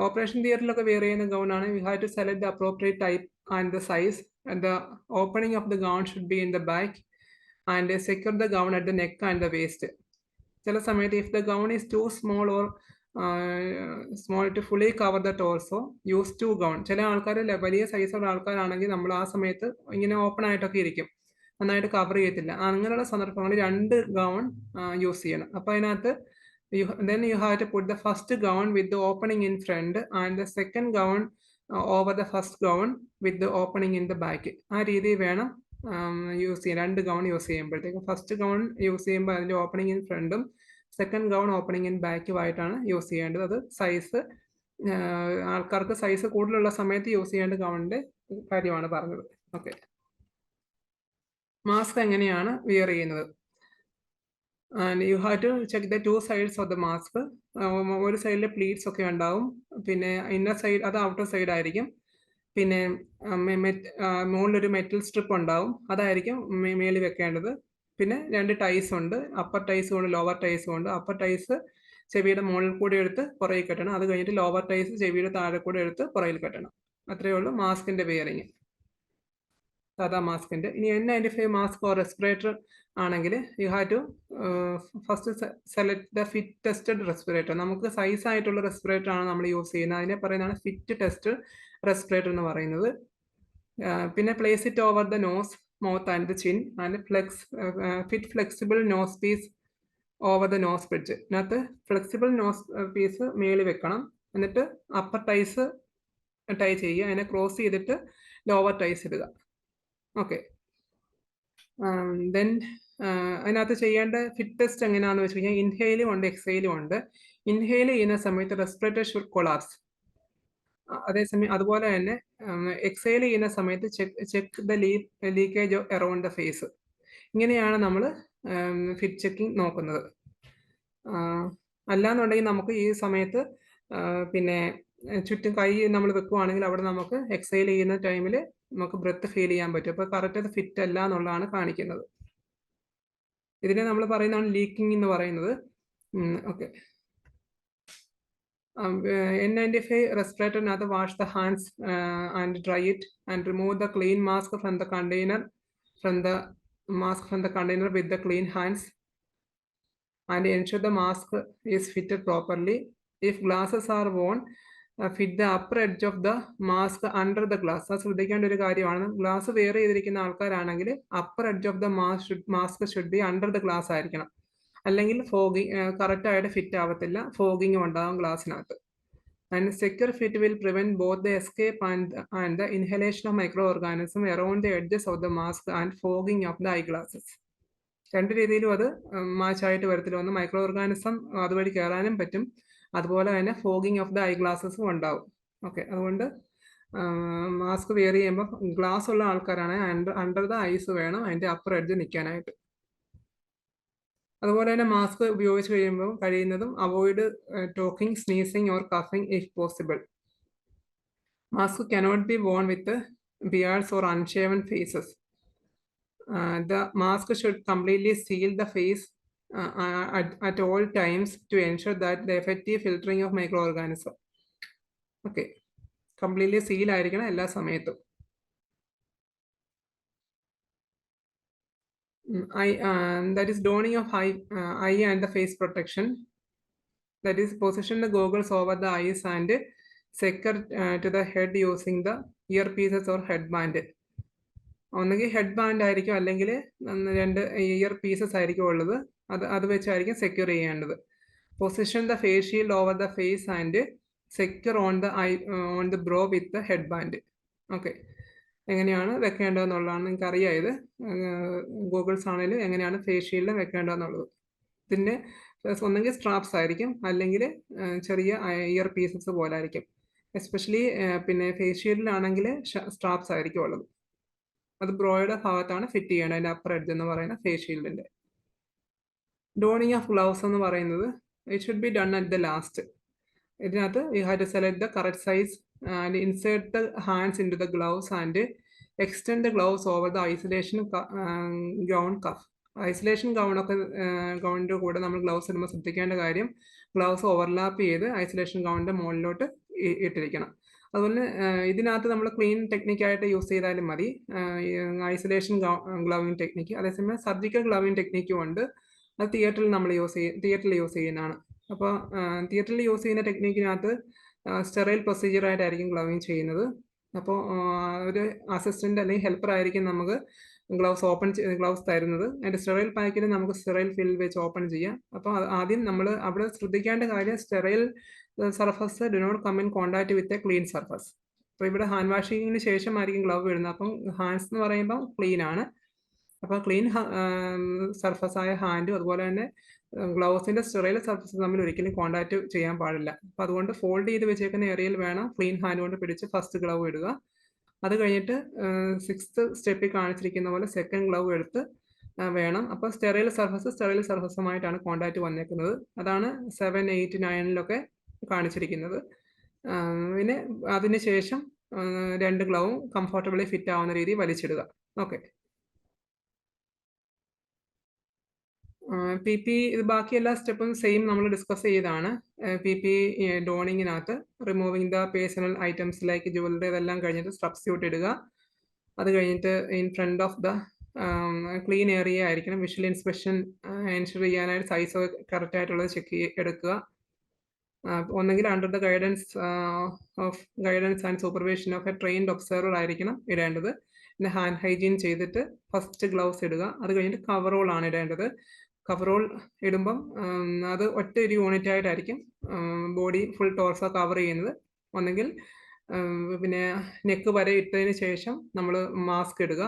ഓപ്പറേഷൻ തിയേറ്ററിലൊക്കെ വെയർ ചെയ്യുന്ന ഗൗണാണ് we have to select the appropriate type and the size. The opening of the gown should be in the back and secure the gown at the neck and the waist. ചില സമയത്ത് if the gown is too small or small to fully cover the torso, use two gown. ചില ആൾക്കാർ വലിയ സൈസുള്ള ആൾക്കാരാണെങ്കിൽ നമ്മൾ ആ സമയത്ത് ഇങ്ങനെ ഓപ്പൺ ആയിട്ടൊക്കെ ഇരിക്കും, നന്നായിട്ട് കവർ ചെയ്യത്തില്ല. അങ്ങനെയുള്ള സന്ദർഭങ്ങളിൽ രണ്ട് ഗൗൺ യൂസ് ചെയ്യണം. അപ്പോൾ അതിനകത്ത് then you have to put the first gown with the opening in front and the second gown over the first gown with the opening in the back. ആ രീതി വേണം യൂസ് ചെയ്യാൻ. രണ്ട് ഗൗൺ യൂസ് ചെയ്യുമ്പോഴത്തേക്കും first gown use ചെയ്യുമ്പോൾ അതിൻ്റെ opening in ഫ്രണ്ടും second gown opening in ബാക്കുമായിട്ടാണ് യൂസ് ചെയ്യേണ്ടത്. അത് സൈസ് ആൾക്കാർക്ക് സൈസ് കൂടുതലുള്ള സമയത്ത് യൂസ് ചെയ്യേണ്ട ഗൗണിൻ്റെ കാര്യമാണ് പറഞ്ഞത്. ഓക്കെ, മാസ്ക് എങ്ങനെയാണ് വിയർ ചെയ്യുന്നത്? And you have to check the two sides of the mask. ഒരു സൈഡിൽ പ്ലീറ്റ്സ് ഒക്കെ ഉണ്ടാവും, പിന്നെ ഇന്നർ സൈഡ് അത് ഔട്ടർ സൈഡ് ആയിരിക്കും. പിന്നെ മുകളിലൊരു മെറ്റൽ സ്ട്രിപ്പ് ഉണ്ടാവും, അതായിരിക്കും മേളിൽ വെക്കേണ്ടത്. പിന്നെ രണ്ട് ടൈസ് ഉണ്ട്, അപ്പർ ടൈസും ഉണ്ട് ലോവർ ടൈസും ഉണ്ട്. അപ്പർ ടൈസ് ചെവിയുടെ മുകളിൽ കൂടി എടുത്ത് പുറകിൽ കെട്ടണം, അത് കഴിഞ്ഞിട്ട് ലോവർ ടൈസ് ചെവിയുടെ താഴെ കൂടി എടുത്ത് പുറകിൽ കെട്ടണം. അത്രയേ ഉള്ളൂ മാസ്കിന്റെ വെയറിങ്, സാധാ മാസ്കിന്റെ. ഇനി N95 മാസ്ക് ഓർ റെസ്പിറേറ്റർ ആണെങ്കിൽ you have to first select the fit tested respirator. നമുക്ക് സൈസ് ആയിട്ടുള്ള റെസ്പിറേറ്റർ ആണ് നമ്മൾ യൂസ് ചെയ്യുന്നത്, അതിനെ പറയുന്നതാണ് ഫിറ്റ് ടെസ്റ്റ് റെസ്പിറേറ്റർ എന്ന് പറയുന്നത്. പിന്നെ place it over the nose, mouth and the chin and fit flexible nose piece over the nose bridge. ഇതിനകത്ത് ഫ്ലെക്സിബിൾ നോസ് പീസ് മേളിൽ വെക്കണം, എന്നിട്ട് അപ്പർ ടൈസ് ടൈ ചെയ്യുക, അതിനെ ക്രോസ് ചെയ്തിട്ട് ലോവർ ടൈസ് ഇടുക. ഓക്കെ, ദെൻ അതിനകത്ത് ചെയ്യേണ്ട ഫിറ്റ് ടെസ്റ്റ് എങ്ങനെയാണെന്ന് വെച്ച് കഴിഞ്ഞാൽ ഇൻഹെയിലും ഉണ്ട് എക്സെയിലും ഉണ്ട്. ഇൻഹെയിൽ ചെയ്യുന്ന സമയത്ത് റെസ്പിറേറ്റർ ഷുഡ് കൊളാപ്സ്. അതേസമയം അതുപോലെ തന്നെ എക്സെയിൽ ചെയ്യുന്ന സമയത്ത് check the leakage around the face. ഇങ്ങനെയാണ് നമ്മൾ ഫിറ്റ് ചെക്കിംഗ് നോക്കുന്നത്. അല്ലാന്നുണ്ടെങ്കിൽ നമുക്ക് ഈ സമയത്ത് പിന്നെ ചുറ്റും കൈ നമ്മൾ വെക്കുവാണെങ്കിൽ അവിടെ നമുക്ക് എക്സെയിൽ ചെയ്യുന്ന ടൈമിൽ നമുക്ക് ബ്രെത്ത് ഫീൽ ചെയ്യാൻ പറ്റും. അപ്പോൾ കറക്റ്റ് അത് ഫിറ്റ് അല്ല എന്നുള്ളതാണ് കാണിക്കുന്നത്. ഇതിനെ നമ്മൾ പറയുന്നതാണ് ലീക്കിംഗ് എന്ന് പറയുന്നത്. ഓക്കെ, N95 റെസ്പിറേറ്ററിനകത്ത് wash the hands and dry it and remove the clean mask from the container with the clean hands and ensure the mask is fitted properly. If glasses are worn, fit the upper edge of the mask under the glass. അത് ശ്രദ്ധിക്കേണ്ട ഒരു കാര്യമാണ്. Glass wear ചെയ്തിരിക്കുന്ന ആൾക്കാരാണെങ്കിൽ upper edge of the mask should be under the glass ആയിരിക്കണം, അല്ലെങ്കിൽ correct ആയിട്ട് fit ആവത്തില്ല, ഫോഗിങ്ങും ഉണ്ടാകും ഗ്ലാസിനകത്ത്. And secure fit will prevent both the escape and the inhalation of microorganism around the edges of the mask and fogging of the eyeglasses. രണ്ട് രീതിയിലും അത് മാച്ചായിട്ട് വരത്തില്ല. ഒന്ന് മൈക്രോ ഓർഗാനിസം അതുവഴി കയറാനും പറ്റും, അതുപോലെ തന്നെ ഫോഗിങ് ഓഫ് ദ ഐ ഗ്ലാസസും ഉണ്ടാവും. ഓക്കെ, അതുകൊണ്ട് മാസ്ക് വെയർ ചെയ്യുമ്പോൾ ഗ്ലാസ് ഉള്ള ആൾക്കാരാണെങ്കിൽ അണ്ടർ ദ ഐസ് വേണം അതിൻ്റെ അപ്പർ എഡ്ജ് നിൽക്കാനായിട്ട്. അതുപോലെ തന്നെ മാസ്ക് ഉപയോഗിച്ച് കഴിയുന്നതും അവോയ്ഡ് ടോക്കിംഗ്, സ്നീസിങ് ഓർ കഫിങ് if possible. Mask cannot be worn with beards or unshaven faces. The mask should completely seal the face at all times to ensure that the effective filtering of microorganisms. Okay, completely seal ആയിരിക്കണം എല്ലാ സമയത്തും. That is donning of eye and the face protection. That is position the goggles over the eyes and secure to the head using the earpieces or headband. ഒന്നുകിൽ head band ആയിരിക്കും, അല്ലെങ്കിൽ 2 ear pieces ആയിരിക്കും ഉള്ളത്. അത് വെച്ചായിരിക്കും secure ചെയ്യേണ്ടത്. Position the face shield over the face and secure on the brow with the head band. Okay, എങ്ങനെയാണ് വെക്കേണ്ടതെന്നുള്ളതാണ് നിങ്ങൾക്ക് അറിയാം. ഇത് ഗൂഗിൾസ് ആണെങ്കിലും എങ്ങനെയാണ് ഫേസ് ഷീൽഡ് വെക്കേണ്ടതെന്നുള്ളത്. ഇതിൻ്റെ ഒന്നെങ്കിൽ സ്ട്രാപ്സ് ആയിരിക്കും, അല്ലെങ്കിൽ ചെറിയ ഇയർ പീസസ് പോലെ ആയിരിക്കും. എസ്പെഷ്യലി പിന്നെ ഫേസ് ഷീൽഡിലാണെങ്കിൽ സ്ട്രാപ്സ് ആയിരിക്കും ഉള്ളത്. അത് ബ്രോയുടെ ഭാഗത്താണ് ഫിറ്റ് ചെയ്യേണ്ടത്, അതിൻ്റെ അപ്പർ എഡ്ജ് എന്ന് പറയുന്ന ഫേസ് ഷീൽഡിൻ്റെ. ഡോണിങ് ഓഫ് ഗ്ലൗസ് എന്ന് പറയുന്നത് it should be done at the last. ഇതിനകത്ത് you have to select the correct size and insert the hands into the gloves and extend the gloves over the isolation gown cuff. Isolation ഗൗണിൻ്റെ കൂടെ നമ്മൾ gloves ഇടുമ്പോൾ ശ്രദ്ധിക്കേണ്ട കാര്യം, gloves overlap ചെയ്ത് isolation ഗൗണിൻ്റെ മുകളിലോട്ട് ഇട്ടിരിക്കണം. അതുപോലെ ഇതിനകത്ത് നമ്മൾ ക്ലീൻ ടെക്നിക്കായിട്ട് യൂസ് ചെയ്താലും മതി, ഐസൊലേഷൻ ഗ്ലൗവിങ് ടെക്നിക്ക്. അതേസമയം സർജിക്കൽ ഗ്ലൗവിങ് ടെക്നിക്കും ഉണ്ട്. അത് തിയേറ്ററിൽ യൂസ് ചെയ്യുന്നതാണ്. അപ്പോൾ തിയേറ്ററിൽ യൂസ് ചെയ്യുന്ന ടെക്നിക്കിനകത്ത് സ്റ്റെറൈൽ പ്രൊസീജിയറായിട്ടായിരിക്കും ഗ്ലൗവിങ് ചെയ്യുന്നത്. അപ്പോൾ ഒരു അസിസ്റ്റൻ്റ് അല്ലെങ്കിൽ ഹെൽപ്പർ ആയിരിക്കും നമുക്ക് ഗ്ലൗസ് തരുന്നത്. അതിൻ്റെ സ്റ്റെറൈൽ പാക്കിൽ നമുക്ക് സ്റ്റെറൈൽ ഫിൽ വെച്ച് ഓപ്പൺ ചെയ്യാം. അപ്പോൾ ആദ്യം നമ്മൾ അവിടെ ശ്രദ്ധിക്കേണ്ട കാര്യം, sterile surface do not come in contact with a clean surface. അപ്പോൾ ഇവിടെ ഹാൻഡ് വാഷിങ്ങിന് ശേഷമായിരിക്കും ഗ്ലൗ ഇടുന്നത്. അപ്പം ഹാൻഡ്സ് എന്ന് പറയുമ്പോൾ ക്ലീൻ ആണ്. അപ്പോൾ ക്ലീൻ സർഫസ് ആയ ഹാൻഡും അതുപോലെ തന്നെ ഗ്ലൗസിൻ്റെ സ്റ്റെറൈൽ സർഫസ് തമ്മിൽ ഒരിക്കലും കോണ്ടാക്ട് ചെയ്യാൻ പാടില്ല. അപ്പോൾ അതുകൊണ്ട് ഫോൾഡ് ചെയ്ത് വെച്ചേക്കുന്ന ഏരിയയിൽ വേണം ക്ലീൻ ഹാൻഡ് കൊണ്ട് പിടിച്ച് ഫസ്റ്റ് ഗ്ലൗ ഇടുക. അത് കഴിഞ്ഞിട്ട് 6th സ്റ്റെപ്പിൽ കാണിച്ചിരിക്കുന്ന പോലെ സെക്കൻഡ് ഗ്ലൗ എടുത്ത് വേണം. അപ്പോൾ സ്റ്റെറൈൽ സർഫസുമായിട്ടാണ് കോണ്ടാക്ട് വന്നേക്കുന്നത്. അതാണ് 7, 8, 9 കാണിച്ചിരിക്കുന്നത്. പിന്നെ അതിന് ശേഷം 2 ഗ്ലൗവും കംഫർട്ടബിളി ഫിറ്റ് ആവുന്ന രീതിയിൽ വലിച്ചിടുക. ഓക്കെ, PP ഇത് ബാക്കി എല്ലാ സ്റ്റെപ്പും സെയിം നമ്മൾ ഡിസ്കസ് ചെയ്താണ്. PP ഡോണിങ്ങിനകത്ത് removing the personal items like jewellery, ഇതെല്ലാം കഴിഞ്ഞിട്ട് സബ്സ്റ്റിറ്റ്യൂട്ട് ഇടുക. അത് കഴിഞ്ഞിട്ട് in front of the clean area ആയിരിക്കണം വിഷ്വൽ ഇൻസ്പെക്ഷൻ എൻഷുർ ചെയ്യാനായിട്ട് സൈസ് കറക്റ്റ് ആയിട്ടുള്ളത് എടുക്കുക. ഒന്നെങ്കിൽ under the guidance and supervision of a trained observer ആയിരിക്കണം ഇടേണ്ടത്. പിന്നെ ഹാൻഡ് ഹൈജീൻ ചെയ്തിട്ട് ഫസ്റ്റ് ഗ്ലൗസ് ഇടുക. അത് കഴിഞ്ഞിട്ട് കവറോൾ ആണ് ഇടേണ്ടത്. കവറോൾ ഇടുമ്പം അത് ഒറ്റ ഒരു യൂണിറ്റ് ആയിട്ടായിരിക്കും ബോഡി ഫുൾ ടോർസോ കവർ ചെയ്യുന്നത്. ഒന്നെങ്കിൽ പിന്നെ നെക്ക് വരെ ഇട്ടതിന് ശേഷം നമ്മൾ മാസ്ക് ഇടുക.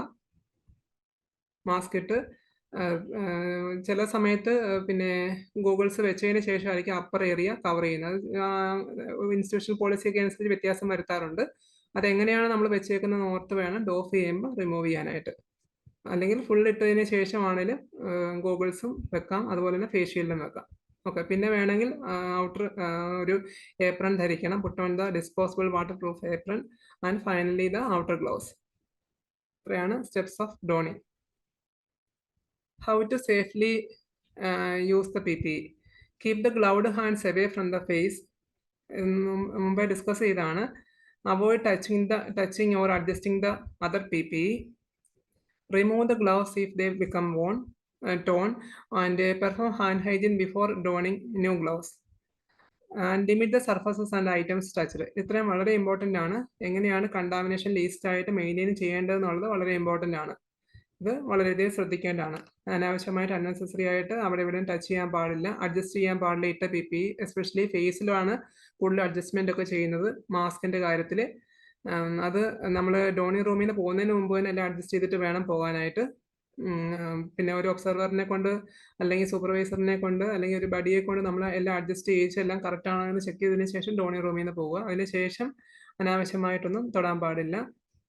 മാസ്ക് ഇട്ട് ചില സമയത്ത് പിന്നെ ഗൂഗിൾസ് വെച്ചതിന് ശേഷമായിരിക്കും അപ്പർ ഏരിയ കവർ ചെയ്യുന്നത്. ഇൻസ്റ്റിറ്റ്യൂഷണൽ പോളിസിയൊക്കെ അനുസരിച്ച് വ്യത്യാസം വരുത്താറുണ്ട്. അതെങ്ങനെയാണ് നമ്മൾ വെച്ചേക്കുന്നത് ഓർത്ത് വേണം ഡോഫ് ചെയ്യുമ്പോൾ റിമൂവ് ചെയ്യാനായിട്ട്. അല്ലെങ്കിൽ ഫുൾ ഇട്ടതിന് ശേഷമാണെങ്കിലും ഗോഗിൾസും വെക്കാം, അതുപോലെ തന്നെ ഫേസ് ഷീൽഡും വെക്കാം. ഓക്കെ, പിന്നെ വേണമെങ്കിൽ ഔട്ടർ ഒരു ഏപ്രൺ ധരിക്കണം. Put on the disposable waterproof apron and finally the outer gloves. ഇത്രയാണ് steps of donning. How to safely use the PPE. Keep the gloved hands away from the face. മുമ്പേ discuss ചെയ്താണ്. Avoid touching or adjusting the other PPE. Remove the gloves if they become torn and perform hand hygiene before donning new gloves. And limit the surfaces and items touched. ഇത്രയും വളരെ important ആണ്. എങ്ങനെയാണ് contamination least ആയിട്ട് maintain ചെയ്യേണ്ടതെന്നുള്ളത് വളരെ important ആണ്. ഇത് വളരെയധികം ശ്രദ്ധിക്കേണ്ടതാണ്. അനാവശ്യമായിട്ട് അൺനെസസറി ആയിട്ട് അവിടെ ഇവിടെയും ടച്ച് ചെയ്യാൻ പാടില്ല, അഡ്ജസ്റ്റ് ചെയ്യാൻ പാടില്ല. ഇട്ട PPE എസ്പെഷ്യലി ഫേസിലാണ് കൂടുതൽ അഡ്ജസ്റ്റ്മെൻ്റ് ഒക്കെ ചെയ്യുന്നത്. മാസ്കിൻ്റെ കാര്യത്തിൽ അത് നമ്മൾ ഡോണിങ് റൂമിൽ നിന്ന് പോകുന്നതിന് മുമ്പ് തന്നെ എല്ലാം അഡ്ജസ്റ്റ് ചെയ്തിട്ട് വേണം പോകാനായിട്ട്. പിന്നെ ഒരു ഒബ്സർവറിനെ കൊണ്ട് അല്ലെങ്കിൽ സൂപ്പർവൈസറിനെ കൊണ്ട് അല്ലെങ്കിൽ ഒരു ബഡിയെ കൊണ്ട് നമ്മൾ എല്ലാം അഡ്ജസ്റ്റ് ചെയ്യിച്ച് എല്ലാം കറക്റ്റ് ആണോ എന്ന് ചെക്ക് ചെയ്തതിന് ശേഷം ഡോണിങ് റൂമിൽ നിന്ന് പോവുക. അതിന് ശേഷം അനാവശ്യമായിട്ടൊന്നും തൊടാൻ പാടില്ല.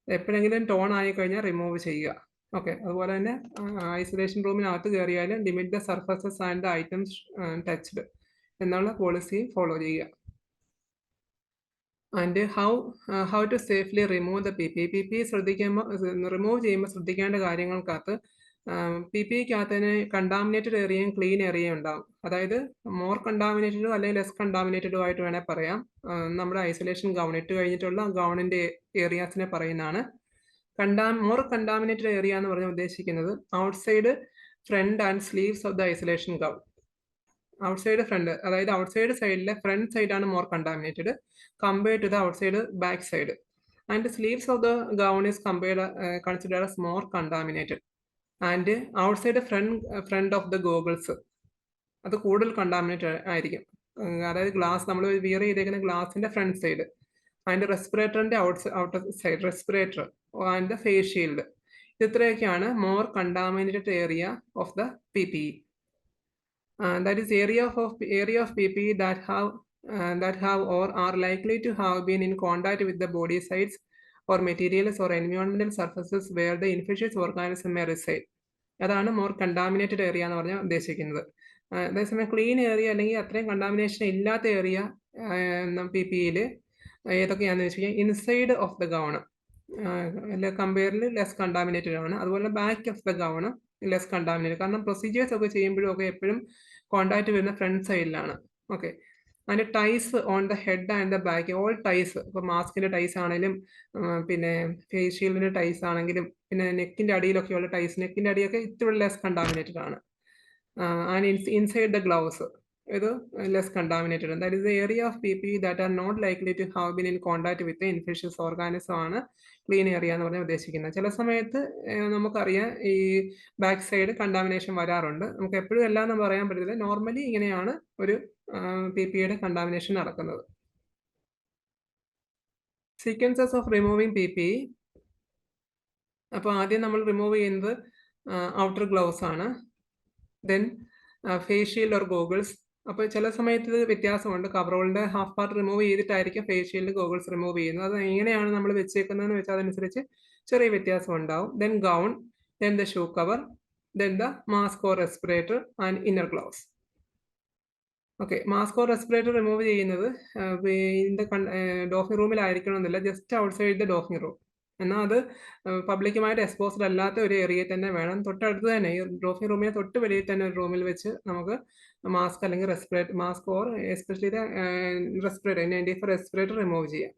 എപ്പോഴെങ്കിലും ടോൺ ആയി കഴിഞ്ഞാൽ റിമൂവ് ചെയ്യുക. ഓക്കെ, അതുപോലെ തന്നെ ഐസൊലേഷൻ റൂമിനകത്ത് കയറിയാലും limit the surfaces and the items touched എന്നുള്ള പോളിസി ഫോളോ ചെയ്യുക. And how to safely remove the PPE ശ്രദ്ധിക്കുമ്പോൾ റിമൂവ് ചെയ്യുമ്പോൾ ശ്രദ്ധിക്കേണ്ട കാര്യങ്ങൾക്കകത്ത് PPEക്കകത്തിന് കണ്ടാമിനേറ്റഡ് ഏരിയയും ക്ലീൻ ഏരിയയും ഉണ്ടാകും. അതായത് മോർ കണ്ടാമിനേറ്റഡും അല്ലെങ്കിൽ ലെസ് കണ്ടാമിനേറ്റഡും ആയിട്ട് വേണേൽ പറയാം. നമ്മുടെ ഐസൊലേഷൻ ഗൗൺ ഇട്ട് കഴിഞ്ഞിട്ടുള്ള ഗൗണിൻ്റെ ഏരിയാസിനെ പറയുന്നതാണ്. മോർ കണ്ടാമിനേറ്റഡ് ഏരിയ എന്ന് പറഞ്ഞാൽ ഉദ്ദേശിക്കുന്നത് outside front and sleeves of the isolation gown. Outside front, അതായത് ഔട്ട്സൈഡ് സൈഡിലെ ഫ്രണ്ട് സൈഡാണ് more contaminated compared to the outside back side. And sleeves of the gown is considered as more contaminated. And outside front of the goggles അത് കൂടുതൽ contaminated ആയിരിക്കും. അതായത് glass നമ്മൾ wear ചെയ്തേക്കുന്ന ഗ്ലാസിന്റെ ഫ്രണ്ട് സൈഡ്, അതിന്റെ റെസ്പിറേറ്ററിന്റെ outer side respirator and face shield, ഇത്രയൊക്കെയാണ് more contaminated area of the PPE. That is area of PPE that have or are likely to have been in contact with the body sites or materials or environmental surfaces where the infectious organism may reside. അതാണ് more contaminated area എന്ന് പറഞ്ഞാൽ ഉദ്ദേശിക്കുന്നത്. അതേസമയം clean area അല്ലെങ്കിൽ അത്രയും contamination ഇല്ലാത്ത area PPEയിൽ ഏതൊക്കെയാണെന്ന് വെച്ച് കഴിഞ്ഞാൽ ഇൻസൈഡ് ഓഫ് ദ ഗൗൺ കമ്പയറിൽ ലെസ് കണ്ടാമിനേറ്റഡ് ആണ്. അതുപോലെ back of the gown less contaminated, കാരണം പ്രൊസീജിയേഴ്സ് ഒക്കെ ചെയ്യുമ്പോഴും ഒക്കെ എപ്പോഴും കോണ്ടാക്ട് വരുന്ന ഫ്രണ്ട് സൈഡിലാണ്. ഓക്കെ. അതിന്റെ ties on the head and the back, all ties, ഇപ്പൊ മാസ്കിന്റെ ടൈസ് ആണെങ്കിലും പിന്നെ ഫേസ് ഷീൽഡിന്റെ ടൈസ് ആണെങ്കിലും പിന്നെ നെക്കിന്റെ അടിയിലൊക്കെയുള്ള ടൈസ്, നെക്കിന്റെ അടിയൊക്കെ ഇത്തിരി ലെസ് കണ്ടാമിനേറ്റഡ് ആണ്. ആൻഡ് ഇൻസൈഡ് ദ ഗ്ലൗസ് ഇത് less contaminated. That is the area of PPE that are not likely to have been in contact with infectious organism ആണ് ക്ലീൻ ഏരിയ എന്ന് പറഞ്ഞാൽ ഉദ്ദേശിക്കുന്നത്. ചില സമയത്ത് നമുക്കറിയാം ഈ ബാക്ക് സൈഡ് കണ്ടാമിനേഷൻ വരാറുണ്ട്. നമുക്ക് എപ്പോഴും എല്ലാം എന്ന് പറയാൻ പറ്റില്ല. നോർമലി ഇങ്ങനെയാണ് ഒരു PPEയുടെ കണ്ടാമിനേഷൻ നടക്കുന്നത്. Sequences of removing PPE. അപ്പോൾ ആദ്യം നമ്മൾ റിമൂവ് ചെയ്യുന്നത് ഔട്ടർ ഗ്ലൗസ് ആണ്. Then face shield or goggles. അപ്പോൾ ചില സമയത്ത് ഇത് വ്യത്യാസമുണ്ട്. കവറോളിന്റെ ഹാഫ് പാർട്ട് റിമൂവ് ചെയ്തിട്ടായിരിക്കും ഫേസ് ഷീൽഡ് ഗോഗിൾസ് റിമൂവ് ചെയ്യുന്നത്. അത് എങ്ങനെയാണ് നമ്മൾ വെച്ചേക്കുന്നതെന്ന് വെച്ചാൽ അതനുസരിച്ച് ചെറിയ വ്യത്യാസം ഉണ്ടാവും. Then gown, then the shoe cover, then the mask or respirator and inner gloves. Okay. Mask or respirator remove ചെയ്യുന്നത് ഡോഫിംഗ് റൂമിലായിരിക്കണമെന്നില്ല, just outside the doffing room. എന്നാൽ അത് പബ്ലിക്കുമായിട്ട് എക്സ്പോസ്ഡ് അല്ലാത്ത ഒരു ഏരിയയിൽ തന്നെ വേണം. തൊട്ടടുത്ത് തന്നെ ഈ ഡോഫിംഗ് റൂമിന് തൊട്ട് വെളിയിൽ തന്നെ ഒരു റൂമിൽ വെച്ച് നമുക്ക് മാസ്ക് അല്ലെങ്കിൽ respirator, mask or especially respirator N95 respirator remove ചെയ്യാം.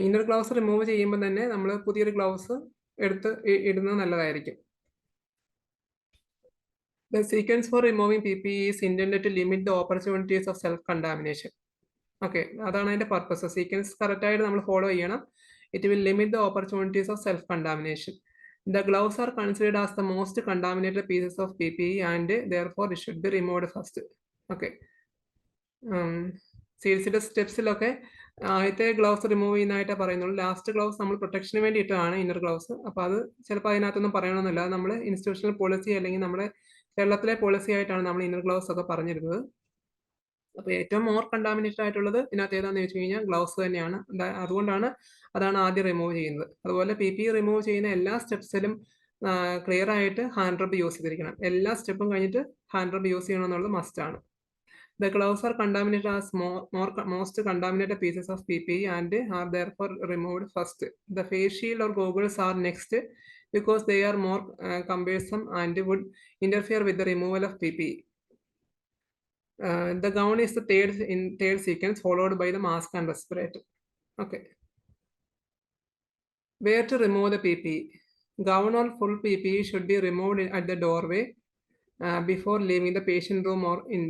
ഇന്നർ ഗ്ലൗസ് റിമൂവ് ചെയ്യുമ്പോൾ തന്നെ നമ്മൾ പുതിയൊരു ഗ്ലൗസ് എടുത്ത് ഇടുന്നത് നല്ലതായിരിക്കും. The sequence for removing PPE is intended to limit the opportunities of self-contamination. Okay, അതാണ് അതിന്റെ പർപ്പസ്. സീക്വൻസ് കറക്റ്റ് ആയിട്ട് നമ്മൾ ഫോളോ ചെയ്യണം. It will limit the opportunities of self contamination. The gloves are considered as the most contaminated pieces of PPE and therefore it should be removed first. Okay. സീരീസിന്റെ സ്റ്റെപ്സിലൊക്കെ ആദ്യത്തെ gloves remove ചെയ്യുന്നതായിട്ടേ പറയുന്നുള്ളൂ. Last gloves നമ്മൾ പ്രൊട്ടക്ഷന് വേണ്ടി ഇട്ടതാണ് inner gloves. അപ്പോൾ അത് ചിലപ്പോൾ അതിനകത്തൊന്നും പറയണമെന്നില്ല. നമ്മൾ ഇൻസ്റ്റിറ്റ്യൂഷണൽ പോളിസി അല്ലെങ്കിൽ നമ്മുടെ കേരളത്തിലെ പോളിസി ആയിട്ടാണ് നമ്മൾ ഇന്നർ ഗ്ലൗസ് ഒക്കെ പറഞ്ഞിരുന്നത്. അപ്പോൾ ഏറ്റവും മോർ കണ്ടാമിനേറ്റഡ് ആയിട്ടുള്ളത് ഇതിനകത്ത് ഏതാണെന്ന് വെച്ച് കഴിഞ്ഞാൽ ഗ്ലൗസ് തന്നെയാണ്. അതാണ് ആദ്യം റിമൂവ് ചെയ്യുന്നത്. അതുപോലെ PPE റിമൂവ് ചെയ്യുന്ന എല്ലാ സ്റ്റെപ്സിലും ക്ലിയർ ആയിട്ട് ഹാൻഡ് റബ്ബ് യൂസ് ചെയ്തിരിക്കണം. എല്ലാ സ്റ്റെപ്പും കഴിഞ്ഞിട്ട് ഹാൻഡ് റബ്ബ് യൂസ് ചെയ്യണം എന്നുള്ളത് മസ്റ്റ് ആണ്. The gloves are contaminated as most contaminated pieces of PPE and are therefore removed first. The face shield or goggles are next because they are more cumbersome and would interfere with the removal of PPE. The gown is the third sequence, followed by the mask and respirator. Okay. Where to remove the PPE? Gown or full PPE should be removed at the doorway before leaving the patient room or in